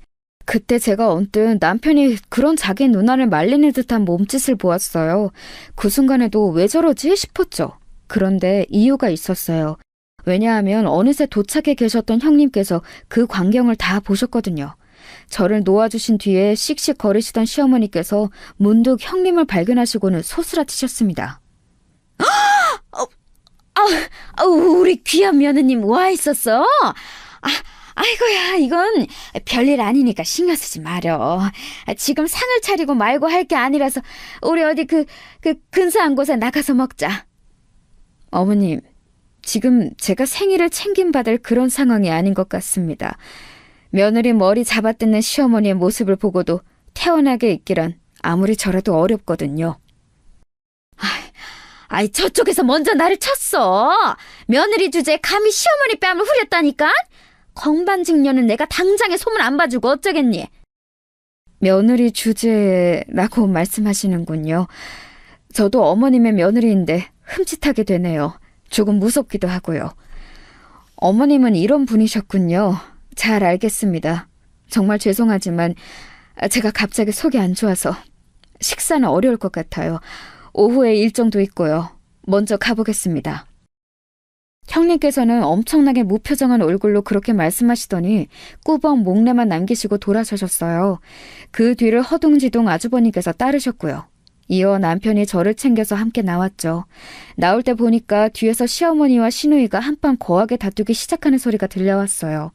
그때 제가 언뜻 남편이 그런 자기 누나를 말리는 듯한 몸짓을 보았어요. 그 순간에도 왜 저러지 싶었죠. 그런데 이유가 있었어요. 왜냐하면 어느새 도착해 계셨던 형님께서 그 광경을 다 보셨거든요. 저를 놓아주신 뒤에 씩씩 거리시던 시어머니께서 문득 형님을 발견하시고는 소스라치셨습니다. 우리 귀한 며느님 와 있었어? 아이고야, 이건 별일 아니니까 신경 쓰지 마려. 지금 상을 차리고 말고 할 게 아니라서 우리 어디 그 근사한 곳에 나가서 먹자. 어머님, 지금 제가 생일을 챙김받을 그런 상황이 아닌 것 같습니다. 며느리 머리 잡아뜯는 시어머니의 모습을 보고도 태어나게 있기란 아무리 저라도 어렵거든요. 저쪽에서 먼저 나를 쳤어. 며느리 주제에 감히 시어머니 뺨을 후렸다니까? 건반직녀는 내가 당장에 소문 안 봐주고 어쩌겠니? 며느리 주제라고 말씀하시는군요. 저도 어머님의 며느리인데 흠칫하게 되네요. 조금 무섭기도 하고요. 어머님은 이런 분이셨군요. 잘 알겠습니다. 정말 죄송하지만 제가 갑자기 속이 안 좋아서 식사는 어려울 것 같아요. 오후에 일정도 있고요. 먼저 가보겠습니다. 형님께서는 엄청나게 무표정한 얼굴로 그렇게 말씀하시더니 꾸벅 목례만 남기시고 돌아서셨어요. 그 뒤를 허둥지둥 아주버님께서 따르셨고요. 이어 남편이 저를 챙겨서 함께 나왔죠. 나올 때 보니까 뒤에서 시어머니와 시누이가 한판 거하게 다투기 시작하는 소리가 들려왔어요.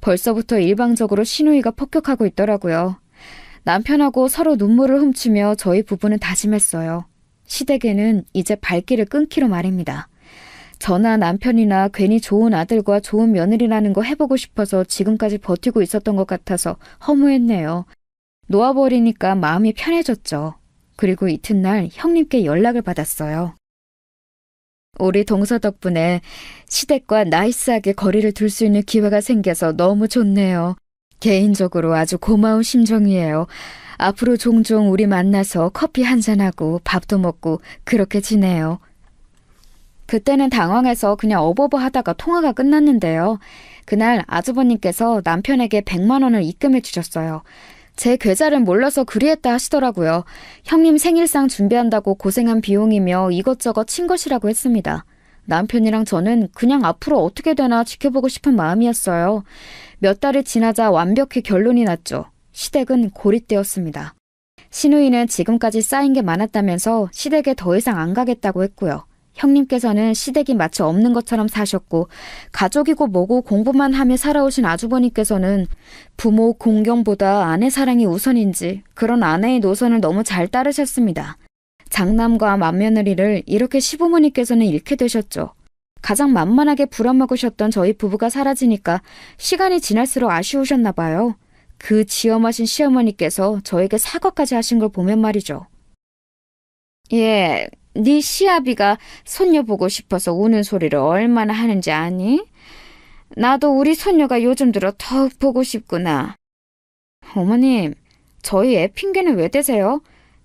벌써부터 일방적으로 시누이가 폭격하고 있더라고요. 남편하고 서로 눈물을 훔치며 저희 부부는 다짐했어요. 시댁에는 이제 발길을 끊기로 말입니다. 저나 남편이나 괜히 좋은 아들과 좋은 며느리라는 거 해보고 싶어서 지금까지 버티고 있었던 것 같아서 허무했네요. 놓아버리니까 마음이 편해졌죠. 그리고 이튿날 형님께 연락을 받았어요. 우리 동서 덕분에 시댁과 나이스하게 거리를 둘 수 있는 기회가 생겨서 너무 좋네요. 개인적으로 아주 고마운 심정이에요. 앞으로 종종 우리 만나서 커피 한잔하고 밥도 먹고 그렇게 지내요. 그때는 당황해서 그냥 어버버 하다가 통화가 끝났는데요. 그날 아주버님께서 남편에게 100만 원을 입금해 주셨어요. 제 계좌를 몰라서 그리했다 하시더라고요. 형님 생일상 준비한다고 고생한 비용이며 이것저것 친 것이라고 했습니다. 남편이랑 저는 그냥 앞으로 어떻게 되나 지켜보고 싶은 마음이었어요. 몇 달이 지나자 완벽히 결론이 났죠. 시댁은 고립되었습니다. 시누이는 지금까지 쌓인 게 많았다면서 시댁에 더 이상 안 가겠다고 했고요. 형님께서는 시댁이 마치 없는 것처럼 사셨고 가족이고 뭐고 공부만 하며 살아오신 아주버님께서는 부모 공경보다 아내 사랑이 우선인지 그런 아내의 노선을 너무 잘 따르셨습니다. 장남과 맏며느리를 이렇게 시부모님께서는 잃게 되셨죠. 가장 만만하게 부려먹으셨던 저희 부부가 사라지니까 시간이 지날수록 아쉬우셨나 봐요. 그 지엄하신 시어머니께서 저에게 사과까지 하신 걸 보면 말이죠. 예, 네 시아비가 손녀 보고 싶어서 우는 소리를 얼마나 하는지 아니? 나도 우리 손녀가 요즘 들어 더욱 보고 싶구나. 어머님, 저희 애 핑계는 왜 대세요?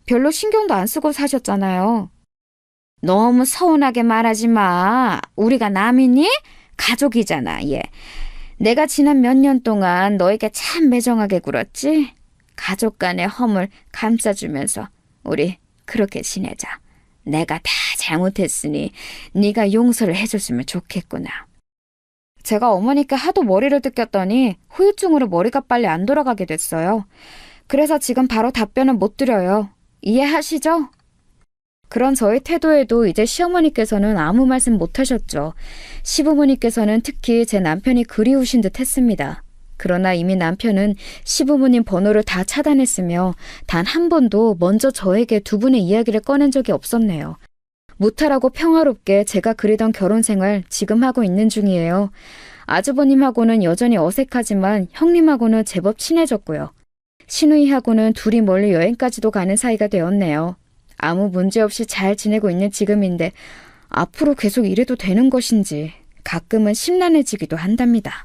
별로 신경도 안 쓰고 사셨잖아요. 너무 서운하게 말하지 마. 우리가 남이니? 가족이잖아, 얘. 내가 지난 몇 년 동안 너에게 참 매정하게 굴었지? 가족 간의 허물 감싸주면서 우리 그렇게 지내자. 내가 다 잘못했으니 네가 용서를 해줬으면 좋겠구나. 제가 어머니께 하도 머리를 뜯겼더니 후유증으로 머리가 빨리 안 돌아가게 됐어요. 그래서 지금 바로 답변은 못 드려요. 이해하시죠? 그런 저의 태도에도 이제 시어머니께서는 아무 말씀 못 하셨죠. 시부모님께서는 특히 제 남편이 그리우신 듯 했습니다. 그러나 이미 남편은 시부모님 번호를 다 차단했으며 단 한 번도 먼저 저에게 두 분의 이야기를 꺼낸 적이 없었네요. 무탈하고 평화롭게 제가 그리던 결혼 생활 지금 하고 있는 중이에요. 아주버님하고는 여전히 어색하지만 형님하고는 제법 친해졌고요. 시누이하고는 둘이 멀리 여행까지도 가는 사이가 되었네요. 아무 문제 없이 잘 지내고 있는 지금인데 앞으로 계속 이래도 되는 것인지 가끔은 심란해지기도 한답니다.